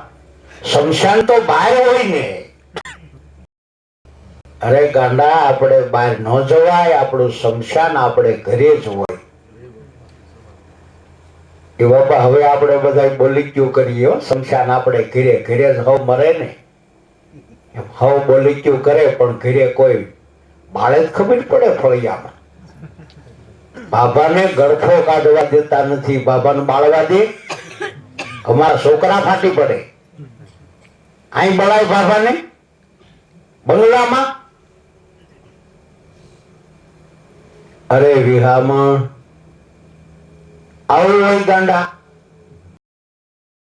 A: શમશાન તો બહાર હોય ને. અરે ગાંડા, આપણે બહાર ન જવાય, આપણું શમશાન આપણે ઘરે જ હોય. કે બાપા હવે આપણે બધા બોલી ક્યું કરીએ, શમશાન આપણે ઘરે, ઘરે જ હવ મરે ને. હવ બોલી ક્યું કરે પણ ઘરે કોઈ બાળે જ ખબર પડે. ફળિયામાં બાબાને ગળફો કાઢવા દેતા નથી, બાબાને બાળવા દે, અમારા છોકરા ફાટી પડે. અહીં બળાય બાબાને બંગલામાં. અરે વિહામણ આવું હોય ગાંડા,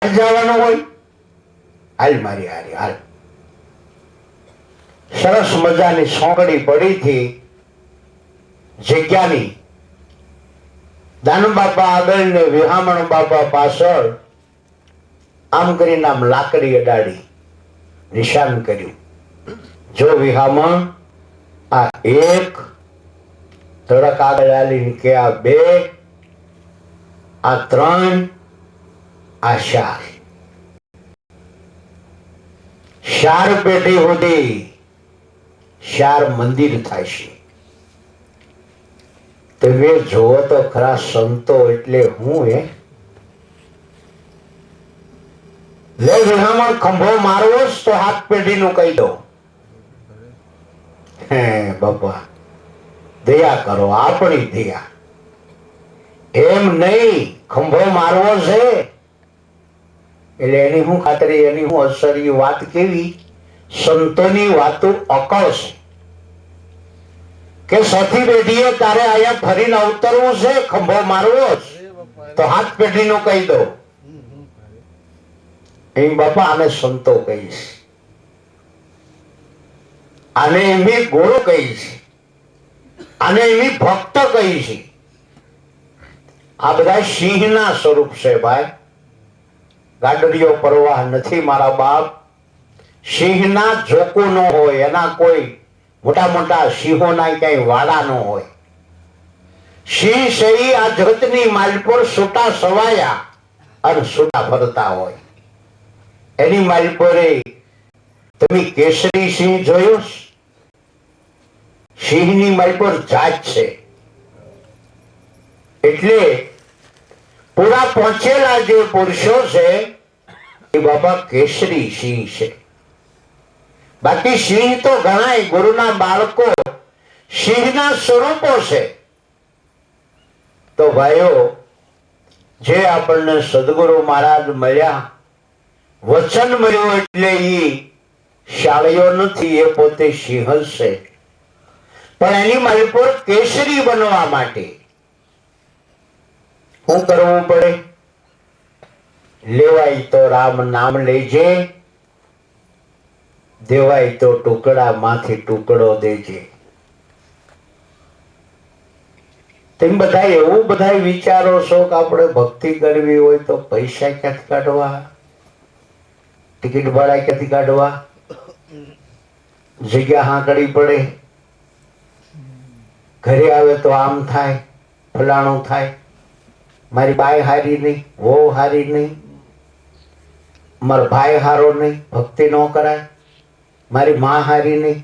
A: જવાનું હોય, હાલ મારી હારી હાલ. સરસ મજાની સોંકડી પડી હતી જગ્યાની. દાન બાપા આગળ ને વિહામણ બાપા પાછળ આમ કરીને આમ લાકડી અડાડી નિશાન કર્યું. જો વિહામણ આ એક ધડક આગળ આલીને કે આ બે, આ ત્રણ, આ ચાર. ચાર પેઢી સુધી 4 મંદિર થાય છે. તમે જોવો તો ખરા સંતો એટલે હું લે વિહામણ ખંભો મારવો જ તો 7 પેઢીનું કહી દો. હે બાપા દયા કરો, આપણી દયા. એમ નહીં, ખંભો મારવો છે એટલે એની શું ખાતરી, એની શું અસર? એ વાત કેવી? સંતોની વાતો અકળ છે કે સતી પેઢીએ તારે અહીંયા ફરીને અવતરવું છે, ખંભો મારવો છે તો 7 પેઢીનું કહી દો. એમ બાપા આને સંતો કહીશ, આને એમની ગુરુ કહીશ, આને એમની ભક્ત કહીશ. આ બધા સિંહના સ્વરૂપ છે ભાઈ. ગાડડીઓ પરવાહ નથી મારા બાપ. સિંહના જોકો ન હોય, એના કોઈ મોટા મોટા સિંહોના ક્યાંય વાડા ન હોય. સિંહ સહી આ જગતની માલ પર છૂટા સવાયા અને છૂટા ફરતા હોય. એની માલ પર તમે કેસરી સિંહ જોયો? સિંહની માલ પર જાત છે. એટલે પૂરા પહોંચેલા જે પુરુષો છે એ બાબા કેસરી સિંહ છે. બાકી સિંહ તો ઘણા ગુરુના બાળકો સિંહના સ્વરૂપો છે. તો ભાઈઓ, જે આપણને સદગુરુ મહારાજ મળ્યા, વચન મળ્યું એટલે એ શાળીઓ નથી, એ પોતે સિંહ છે. પણ એની મારી પર કેસરી બનવા માટે શું કરવું પડે? લેવાય તો રામ નામ લેજે, દેવાય તો ટુકડા માંથી ટુકડો દેજે. તેમ બધા એવું બધા વિચારો છો કે આપણે ભક્તિ કરવી હોય તો પૈસા ક્યાંથી કાઢવા, ટિકિટ ભાડા ક્યાંથી કાઢવા, જગ્યા હાંકડી પડે, ઘરે આવે તો આમ થાય, ફલાણું થાય, મારી બાઈ હારી નહીં, વહુ હારી નહીં, મારો ભાઈ હારો નહીં, ભક્તિ ન કરાય, મારી માં હારી નહીં.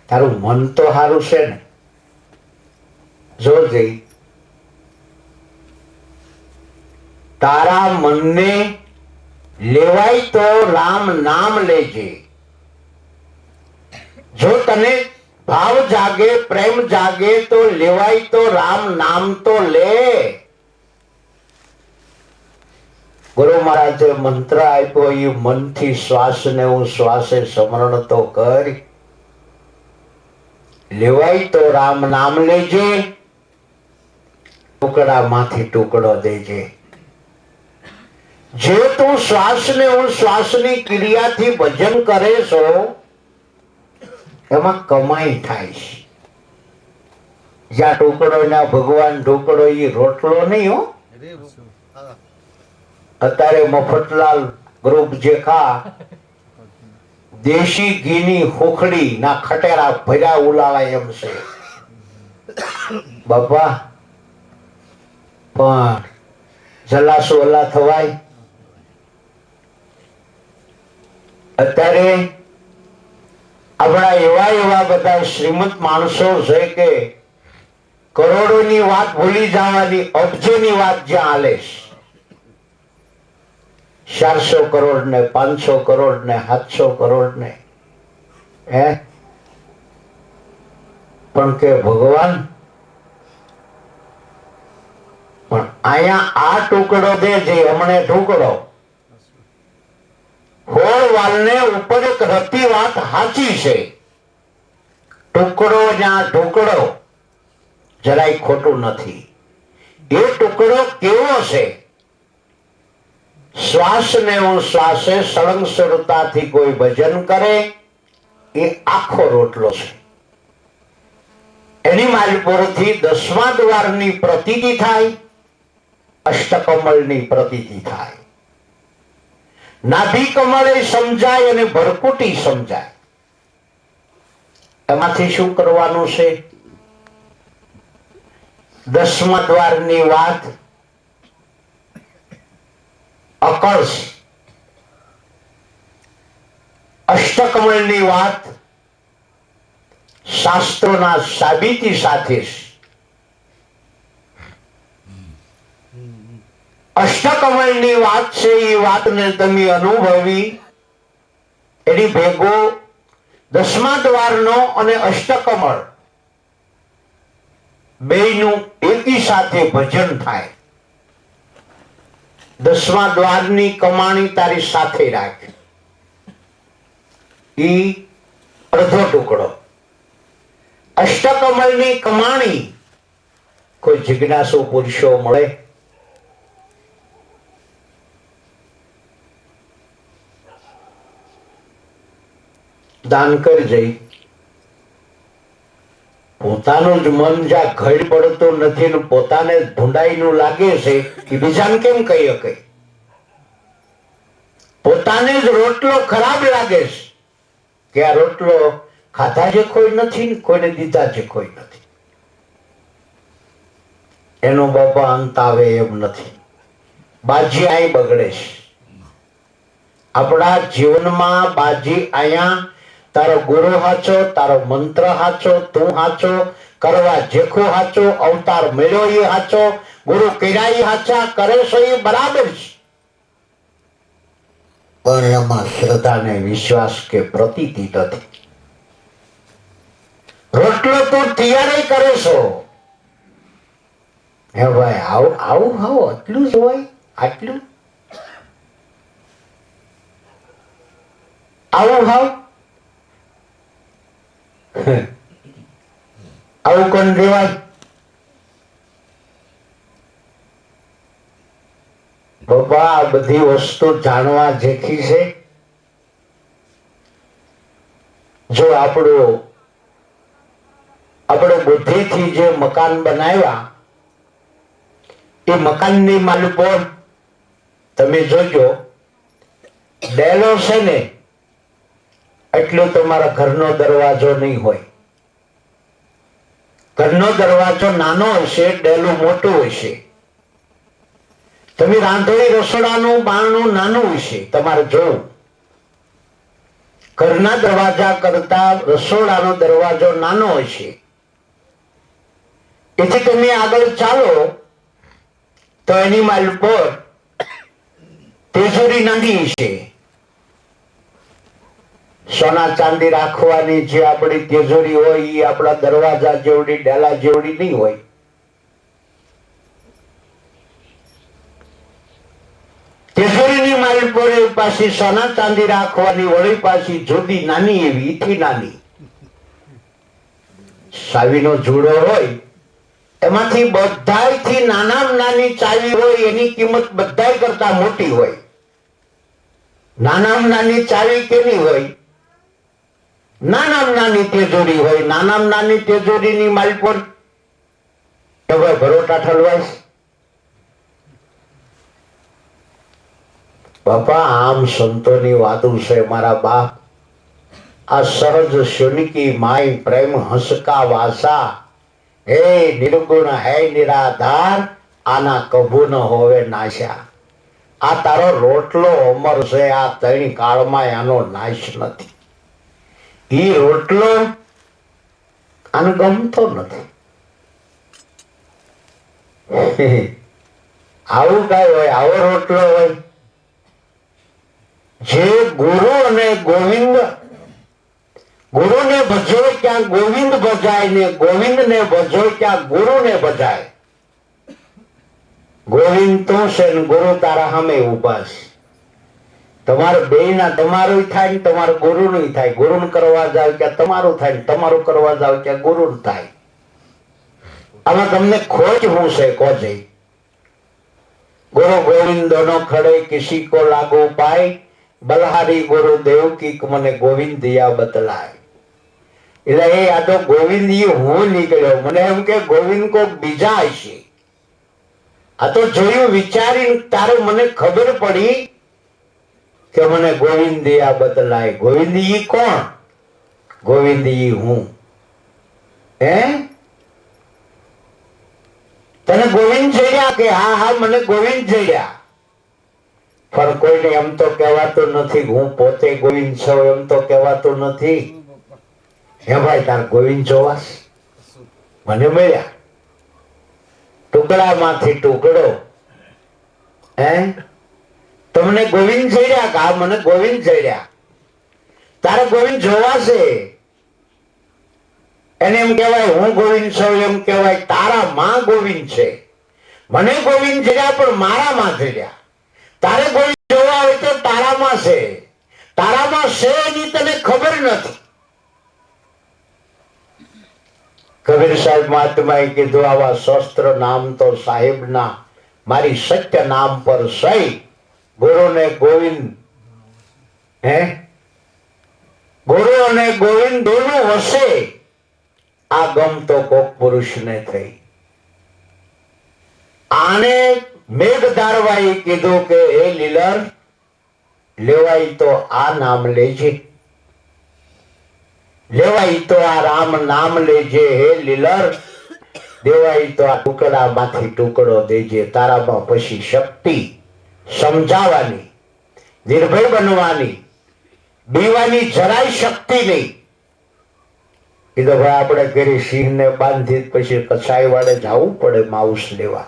A: તારું મન તો હારું છે ને? જો જઈ તારા મનને લેવાય તો રામ નામ લેજે. જો તને ભાવ જાગે, પ્રેમ જાગે તો લેવાય તો રામ નામ તો લે. ગુરુ મહારાજે મંત્ર આપ્યો, એ મનથી શ્વાસ ને હું શ્વાસે સ્મરણ તો કરી. લેવાય તો રામ નામ લેજે, ટુકડા માંથી ટુકડો દેજે. જે તું શ્વાસ ને હું શ્વાસની ક્રિયાથી ભજન કરે છો એમાં કમાઈ થાય છે. જ્યાં ટુકડો ના ભગવાન ટુકડો, એ રોટલો નહીં હો. અત્યારે મફતલાલ ગ્રુપ જે ખા દેશી ઘીની હોખડી ના ખટેરા ભર્યા ઉલાવાય એમ છે બાપા. પણ જલાસો અલા થવાય. અત્યારે આપણા એવા એવા બધા શ્રીમંત માણસો છે કે કરોડોની વાત ભૂલી જવાની, અબજોની વાત જ્યાં હાલે છે. 400 કરોડ ને 500 કરોડ ને 700 કરોડ ને પણ કે ભગવાન પણ અહીંયા આ ટુકડો દે જે હમણે ટુકડો હોળ વાલને ઉપર એક રતી વાત સાચી છે. ટુકડો જ્યાં ટુકડો જરાય ખોટું નથી. એ ટુકડો કેવો છે? શ્વાસ ને હું શ્વાસે સળંગ સરળતાથી કોઈ ભજન કરે એ આખો રોટલો છે. એની માલપુરથી 10મા દ્વારની પ્રતીતિ થાય, અષ્ટકમળની પ્રતીતિ થાય. નાભી કમળે સમજાય અને ભરકુટી સમજાય. એમાંથી શું કરવાનું છે? 10મા દ્વારની વાત અકળશ, અષ્ટકમળની વાત શાસ્ત્રોના સાબિતી સાથે. અષ્ટકમળની વાત છે એ વાતને તમે અનુભવી એની ભેગો 10મા દ્વારનો અને અષ્ટકમળ બેયનું એકી સાથે ભજન થાય. 10મા દ્વારની કમાણી તારી સાથે રાખ. ઈ અડધો ટુકડો. અષ્ટકમળની કમાણી કોઈ જિજ્ઞાસુ પુરુષો મળે? દાન કરજે. પોતાનું જ મન જ્યાં ઘડ પડતું નથી ને પોતાને ભૂંડાઈનું લાગે છે એ બીજાને કેમ કહી શકે? પોતાને જ રોટલો ખરાબ લાગે છે કે આ રોટલો ખાધા જે કોઈ નથી ને કોઈને દીધા જે કોઈ નથી. એનો બાપા અંત આવે એમ નથી. બાજી અહીં બગડે છે. આપણા જીવનમાં બાજી અહીંયા તારો ગુરુ હાચો, તારો મંત્ર હાચો, તું હાચો, કરવા જેખો હાચો, અવતાર મળ્યો એ હાચો, ગુરુ કર્યા હાચા, કરે છે એ બરાબર છે. પણ એમાં શ્રદ્ધા ને વિશ્વાસ કે પ્રતીતિ નથી. રોટલો તો તૈયાર કરે છો. હે ભાઈ આવું આવું હાવ આટલું જ હોય? આટલું આવું હાવ આવું કોણ દેવાય? બાબા આ બધી વસ્તુ જાણવા જેખી છે. જો આપણે બુદ્ધિથી જે મકાન બનાવ્યા એ મકાનની માલિકોર તમે જોજો ડેલો છે ને એટલો તમારા ઘરનો દરવાજો નહીં હોય. ઘરનો દરવાજો નાનો હશે, ડેલું મોટું હશે. તમે રાંધોળી રસોડાનું બારણું નાનું હશે. તમારે જોવું ઘરના દરવાજા કરતા રસોડાનો દરવાજો નાનો હશે. એથી તમે આગળ ચાલો તો એની માલ પર તિજોરી નાની છે. સોના ચાંદી રાખવાની જે આપણી તિજોરી હોય એ આપણા દરવાજા જેવડી ડેલા જેવડી નહીં હોય. તિજોરીની મારી પર પાછી સોના ચાંદી રાખવાની વળી પાછી જુદી નાની એવી થી નાની ચાવીનો જુડો હોય એમાંથી બધાયથી નાનામાં નાની ચાવી હોય એની કિંમત બધાય કરતા મોટી હોય. નાનામાં નાની ચાવી કેની હોય? નાનામાં નાની તિજોરી હોય. નાનામાં નાની તિજોરીની માલ પર ભરોટા ઠલવાય. બાપા આમ સંતોની વાતો છે મારા બાપ. આ સહજ શુનિકી માય પ્રેમ હંસકા વાસા હે નિર્ગુણ હે નિરાધાર આના કભુ ન હોવે નાશા. આ તારો રોટલો અમર છે. આ ત્રણ કાળમાં આનો નાશ નથી. ઈ રોટલો આને ગમતો નથી. આવું કઈ હોય? આવો રોટલો હોય જે ગુરુ અને ગોવિંદ, ગુરુને ભજો ક્યાં ગોવિંદ ભજાય ને ગોવિંદ ને ભજો ક્યાં ગુરુ ને ભજાય. ગોવિંદ તું છે ને ગુરુ તારા સામે ઉભા છે. તમારે બે ના તમારું થાય ને તમારું ગુરુ નું થાય. ગુરુ કરવા જાવ ક્યાં તમારું થાય ને તમારું કરવા જાવ ક્યાં ગુરુ થાય. આમાં તમને ખોજ હું છે કોજે? ગુરુ ગોવિંદ દોનો ખડે કિસી કો લાગુ પાય બલહારી ગુરુદેવ કી મને ગોવિંદ દિયા બતલાય. એટલે એ આ તો ગોવિંદ હું નીકળ્યો. મને એમ કે ગોવિંદ કોક બીજા હશે. આ તો જોયું વિચારી તારે મને ખબર પડી કે મને ગોવિંદિયા બદલાય. ગોવિંદી ઈ કોણ? ગોવિંદી ઈ હું. હે તને ગોવિંદ જડ્યા કે? હા હા મને ગોવિંદ જડ્યા. પણ કોઈને એમ તો કહેવાતું નથી હું પોતે ગોવિંદ છું, એમ તો કહેવાતું નથી. હે ભાઈ તાર ગોવિંદ જોવાસ? મને મળ્યા ટુકડામાંથી ટુકડો. હે તમને ગોવિંદ જડ્યા કે? હા મને ગોવિંદ જડ્યા. તારે ગોવિંદ જોવાશે. એને એમ કહેવાય હું ગોવિંદ છું, એમ કહેવાય તારા માં ગોવિંદ છે. મને ગોવિંદ જડ્યા પણ મારામાં જડ્યા. તારે ગોવિંદ જોવા હોય તો તારામાં છે. તારામાં છે એની તને ખબર નથી. કબીર સાહેબ મહાત્માએ કીધું આવા શસ્ત્ર નામ તો સાહેબના, મારી સત્ય નામ પર સહી. ગુરુ ને ગોવિંદ, હે ગુરુ અને ગોવિંદ દોનું વસે. આ ગમ તો કોક પુરુષને થઈ. આને મેઘધારવાએ કીધું કે હે લીલર, લેવાય તો આ નામ લેજે, લેવાય તો આ રામ નામ લેજે. હે લીલર, દેવાય તો આ ટુકડામાંથી ટુકડો દેજે. તારામાં પછી શક્તિ સમજાવવાની, નિર્ભય બનવાની, બીવાની જરાય શક્તિ નહીં. કીધું ભાઈ આપણે ઘરે સિંહ ને બાંધી પછી કસાઈ વાળે જવું પડે માઉસ લેવા.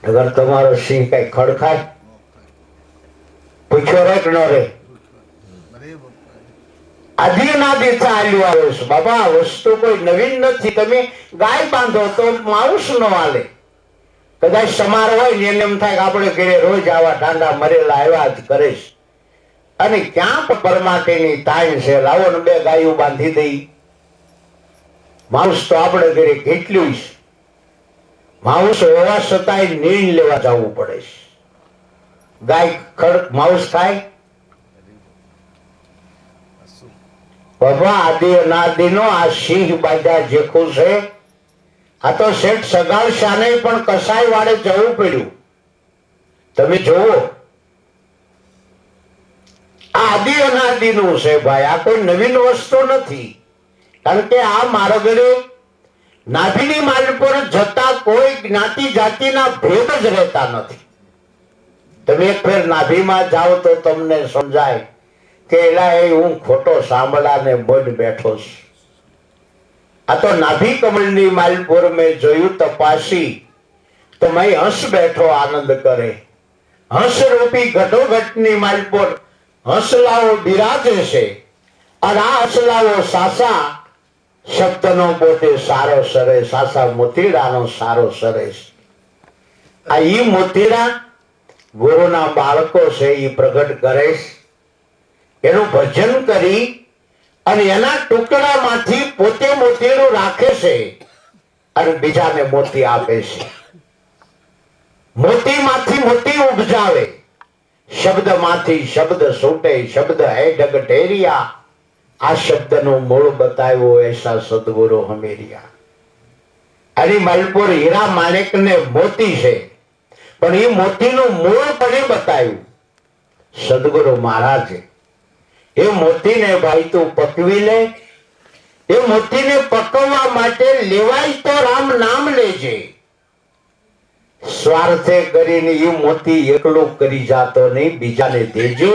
A: અગર તમારો સિંહ કઈ ખડખાય પૂછ્યો રે કે ન રે? આદિનાદિ ચાલ્યું આવે છે બાબા. વસ્તુ કોઈ નવીન નથી. તમે ગાય બાંધો તો માઉસ ન હાલે. કદાચ સમાર હોય ને એને એમ થાય કે આપણે ઘરે રોજ આવા ઢાંડા મરેલા આવ્યા જ કરે છે. અને ક્યાં પણ પરમાટેની તાણ છે, લાવો ને 2 ગાયો બાંધી દઈ. માઉસ તો આપણે ઘરે કેટલું છે. માઉસ હોવા છતાંય નીણ લેવા જવું પડે છે. ગાય ખડ માઉસ થાય બાબા? આદિ અનાદિ નો આ સિંહ બાજા જેખું છે. આ તો શેઠ સગાળ શાને પણ કસાઈ વાળે જવું પડ્યું. તમે જોવો આ આદિ અનાદિ નું છે ભાઈ. આ કોઈ નવીન વસ્તુ નથી. કારણ કે આ માર્ગને નાભીની માલ પર જતા કોઈ જ્ઞાતિ જાતિના ભેદ જ રહેતા નથી. તમે એક ફેર નાભીમાં જાઓ તો તમને સમજાય કે એલા એ હું ખોટો સાંભળાને બોજ બેઠો છું. આ તો નાભી કમળની માલપુર મેં જોયું તપાસી તો મેં હંસ બેઠો આનંદ કરે. હંસ રૂપી ઘટોઘટની માલપુર હંસલાઓ બિરાજે છે. અને આ હંસલાઓ સાસા શબ્દનો પોતે સારો સરે, સાસા મોતીડાનો સારો સરે. આ ઈ મોતીડા ગુરુના બાળકો છે, એ પ્રગટ કરે, એનું ભજન કરી અને એના ટુકડામાંથી પોતે મોતીડું રાખે છે અને બીજાને મોતી આપે છે. મોતીમાંથી મોતી ઉપજાવે. શબ્દમાંથી શબ્દ છૂટે, શબ્દ હે ઢગઢેરિયા. આ શબ્દનું મૂળ બતાવ્યું એસા સદગુરુ હમેરિયા. અને માલપુર હીરા માણેક ને મોતી છે, પણ એ મોતીનું મૂળ પણ બતાવ્યું સદગુરુ મહારાજે. એ મોતીને ભાઈ તું પકવી લે. એ મોતીને પકવવા માટે લેવાય તો રામ નામ લેજે. સ્વાર્થે કરીને એ મોતી એકલો કરી જાતો નહીં, બીજાને દેજે.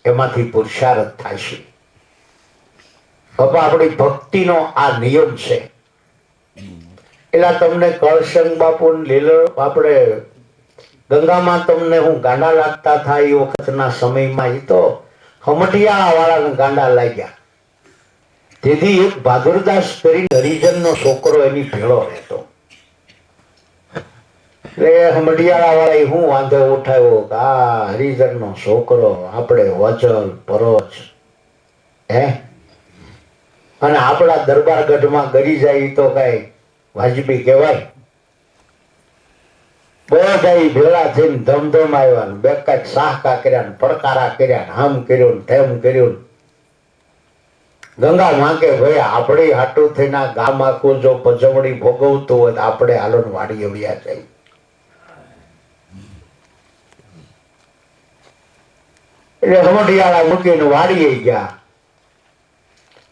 A: એમાંથી પુરુષાર્થ થશે. બાપા આપણી ભક્તિનો આ નિયમ છે. એટલે તમને કરશન બાપુ લીલો આપણે ગંગામાં તમને હું ગાંડા લાગતા થાય એ વખતના સમયમાં એ તો હમટિયા વાળાને ગાંડા લાગ્યા. તેથી એક બહાદુરદાસ કરીને હરિજનનો છોકરો એની ભેળો રહેતો. એટલે હમડિયાળા વાળા હું વાંધો ઉઠાવ્યો કે આ હરિજનનો છોકરો આપણે વચલ પરોચ હે અને આપણા દરબારગઢમાં ગરી જાય તો કઈ વાજબી કહેવાય? બધા ભેળા થઈને ધમધમ આવ્યા, બે કાંઈક સાહકા કર્યા, પડકારા કર્યા, આમ કર્યું તેમ કર્યું. ગંગા માંગે ભાઈ આપણી હાટું થઈને ગામ આખું જો પજવણી ભોગવતું હોય તો આપણે હાલોન વાડી અવ્યા જાય. એટલે હમઢિયાળા મૂકીને વાડીએ ગયા.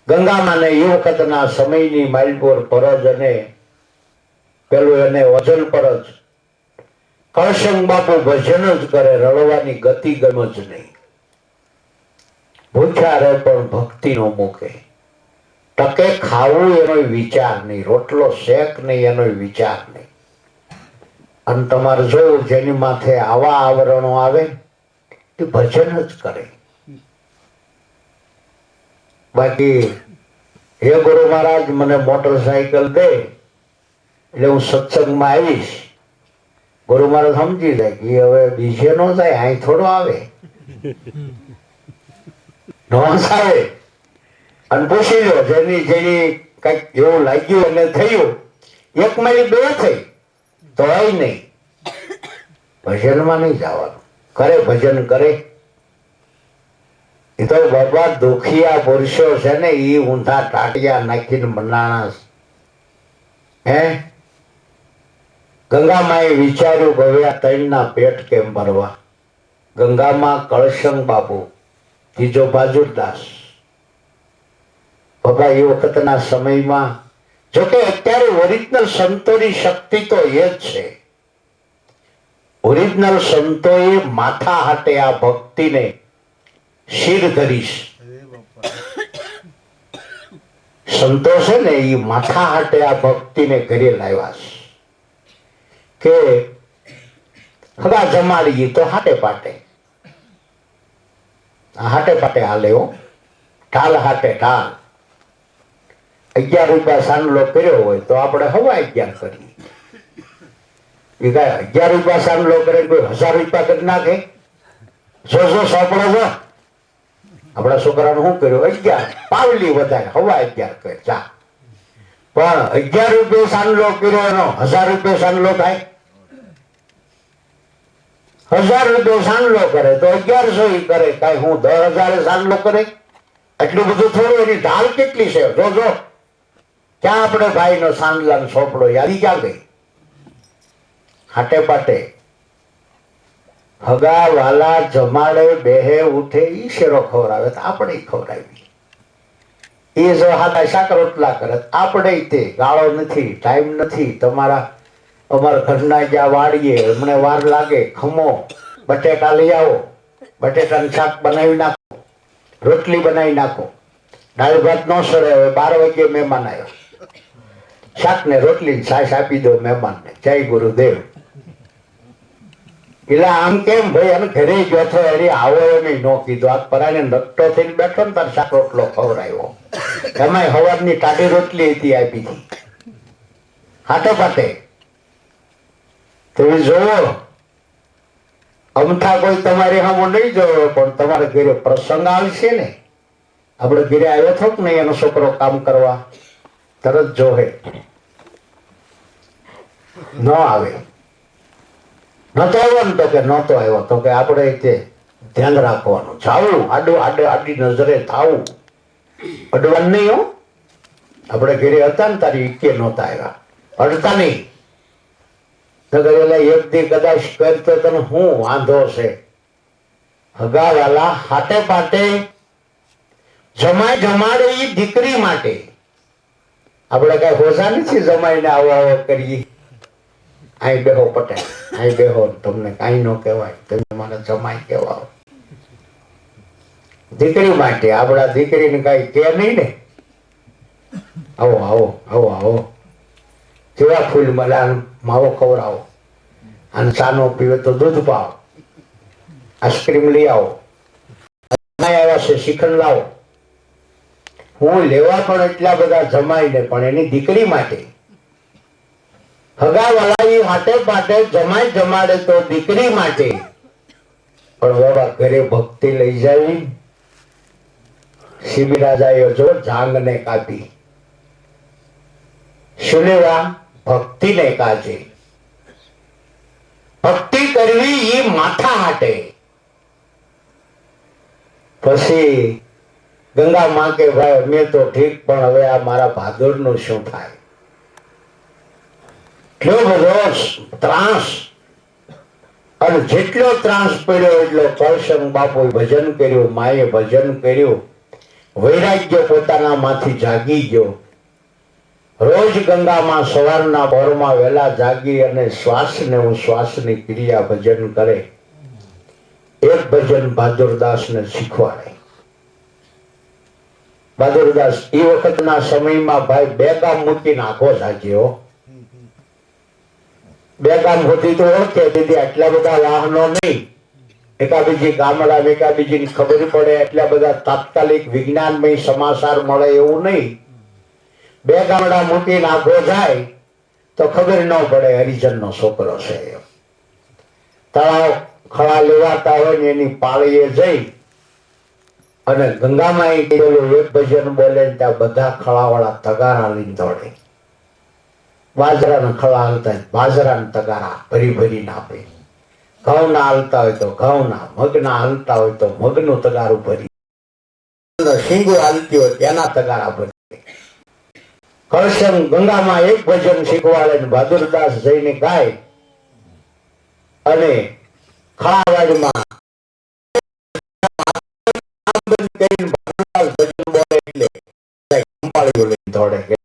A: ગંગામાને એ વખતના સમયની માલપુર પરજ અને પેલું એને વજન પરજ. કળશંગ બાપુ ભજન જ કરે, રળવાની ગતિ ગમ જ નહીં. ભૂખ્યા રહે પણ ભક્તિ નો મૂકે. ટકે ખાવું એનો વિચાર નહીં, રોટલો શેક નહીં એનો વિચાર નહીં. અને તમારે જોવું જેની માથે આવા આવરણો આવે એ ભજન જ કરે. બાકી હે ગુરુ મહારાજ મને મોટરસાયકલ દે એટલે હું સત્સંગમાં આવીશ. ગુરુ મહારાજ સમજી જાય કે હવે બીજે નો જાય, અહીં થોડો આવે આવે. અને પૂછી લો જેની જેની કઈક એવું લાગ્યું અને થયું, એક મારી બે થઈ તો નહીં, ભજનમાં નહીં જવાનું. કરે ભજન કરે. એ તો બાબા દુખિયા પુરુષો છે ને એ ઊંધા ટાટિયા નાખીને મનાણા. હે ગંગામાએ વિચાર્યું કે હવે આ ત્રણના પેટ કેમ ભરવા. ગંગામાં કળશંગ બાપુ, ત્રીજો બાજુદાસ. બાબા એ વખતના સમયમાં, જોકે અત્યારે ઓરિજિનલ સંતોની શક્તિ તો એ જ છે. ઓરિજિનલ સંતોએ માથા હાટે આ ભક્તિને શિર ધરીશ. સંતો છે ને એ માથા હાટે આ ભક્તિને ઘરે લાવ્યા છે કે હગા જમાડીએ તો હાટે પાટે. હાટે પાટે હાલે હો, ઢાલ હાટે ઢાલ. 11 રૂપિયા સાંડલો કર્યો હોય તો આપણે હવા 11 કરીએ. એ કાંઈ 11 રૂપિયા સાંડલો કરે કોઈ 1000 રૂપિયા કરી નાખે. જો સાંભળો છો આપણા છોકરાનું શું કર્યું, 11 પાવલી વધારે હવા 11 કરે ચા. પણ 11 રૂપિયા સાંડલો કર્યો એનો 1000 રૂપિયા સાંડલો થાય. 1000 રૂપિયા સાંડલો કરે તો 1100 કરે. કાંઈ હું 10,000 સાંડલો કરે? એટલું બધું થોડું. એની ઢાલ કેટલી છે જો. ક્યાં આપણે ભાઈ નો સાંડલાનો સોપડો યાદી ક્યાં ગઈ? હાટે પાટે હગા વાલા જમાડે બેહે ઉઠે ઈ શેરો ખવડાવે તો આપણે ખવડાવી. એ જો હાથા શાક રોટલા કરે આપણે તે ગાળો નથી, ટાઈમ નથી. અમારા ઘરના જ્યાં વાડીએ એમને વાર લાગે, ખમો બટેટા લઈ આવો, બટેટાનું શાક બનાવી નાખો, રોટલી બનાવી નાખો. દાળ ભાત ન સડે. હવે 12 વાગે મહેમાન આવ્યો, શાક ને રોટલી છાશ આપી દો મહેમાનને. જય ગુરુદેવ. એટલે આમ કેમ ભાઈ અને ઘરે ગયો છો એની આવો એમ ન કીધું. આ પરાને નકટો થઈને બેઠો ને તાર શાક રોટલો ખવડાવ્યો. એમાં હવારની ટાઢી રોટલી હતી આપી હતી હાટે પાટે. તમે જોવો અમથા કોઈ તમારે સામો નહીં જોયો પણ તમારે ઘરે પ્રસંગ આવશે ને. આપણે ઘરે આવ્યો થો કે નહીં એનો છોકરો કામ કરવા, તરત જોહે. ન આવે નતો આવ્યો ને તો કે નતો આવ્યો તો કે આપણે તે ધ્યાન રાખવાનું. જાવું આડી નજરે થાવું, અડવાનું નહીં હો. આપણે ઘરે હતા ને તારી ઈકે નહોતા આવ્યા, અડતા નહીં. એક દી કદાચ કરતો તને હું વાંધો છે. હગાવાલા હાટે પાટે જમાડે એ દીકરી માટે. આપણે કઈ હોજા નથી જમાઈને આવો કરીએ. અહીં બેહો પટેલ, અહીં બેહો, તમને કઈ ન કહેવાય, તમે મારા જમાઈ કહેવાઓ. દીકરી માટે. આપણા દીકરીને કઈ કે નહીં ને. આવો આવો આવો આવો, કેવા ફૂલ મળ્યા, માવો ખવડાવો, અને ચાનો પીવે તો દૂધ પાવો, આઈસ્ક્રીમ લઈ આવો, આવ્યા છે શ્રીખંડ લાવો. હું લેવા પણ એટલા બધા જમાઈને પણ એની દીકરી માટે. હગાવાલા હાટે પાટે જમાડે તો દીકરી માટે. પણ બાબા ઘરે ભક્તિ લઈ જાવી. શિબિરાજાએ જો જાંગને કાપી. શું લેવા? ભક્તિને કાજે. ભક્તિ કરવી એ માથા હાટે. પછી ગંગા માં કે ભાઈ અમે તો ઠીક પણ હવે આ મારા ભાદર નું શું થાય? કેટલો બધો ત્રાસ. અને અને જેટલો ત્રાસ પડ્યો એટલો કરશન બાપુએ ભજન કર્યું, માએ ભજન કર્યું, વૈરાગ્ય પોતાના માંથી જાગી ગયો. રોજ ગંગામાં સવારના પહોરમાં વહેલા જાગી અને શ્વાસને શ્વાસની ક્રિયા ભજન કરે. એક ભજન બહાદુરદાસને શીખવાડે. બહાદુરદાસ એ વખતના સમયમાં ભાઈ 2 ગામ મૂકીને આખો જાગ્યો. 2 ગામ હોતી તો ઓળખે દીધી, આટલા બધા વાહનો નહીં, એકાબીજી ગામડા એકાબીજીની ખબર પડે, એટલા બધા તાત્કાલિક વિજ્ઞાનમય સમાચાર મળે એવું નહીં. 2 ગામડા મૂકીને આખો જાય તો ખબર ન પડે હરિજનનો છોકરો છે. તળાવ ખળા લેવાતા હોય ને એની પાળીએ જઈ અને ગંગામાં એક ભજન બોલે, ત્યાં બધા ખળાવાળા તગારા લઈને દોડે. બાજરાના ખળા હાલતા બાજરાના તગારા ભરી ભરીને આપે. ઘઉંના હાલતા હોય તો ઘઉંના, મગના હાલતા હોય તો મગનું તગારું ભરી, શીંગો હાલતી હોય તેના તગારા ભરી. કરશન ગંગામાં એક ભજન શીખવાડે ને બહાદુરદાસ જઈને ગાય અને ખળાવાડમાં ભજન બોલે એટલે કંપાળીઓ લઈને દોડે કે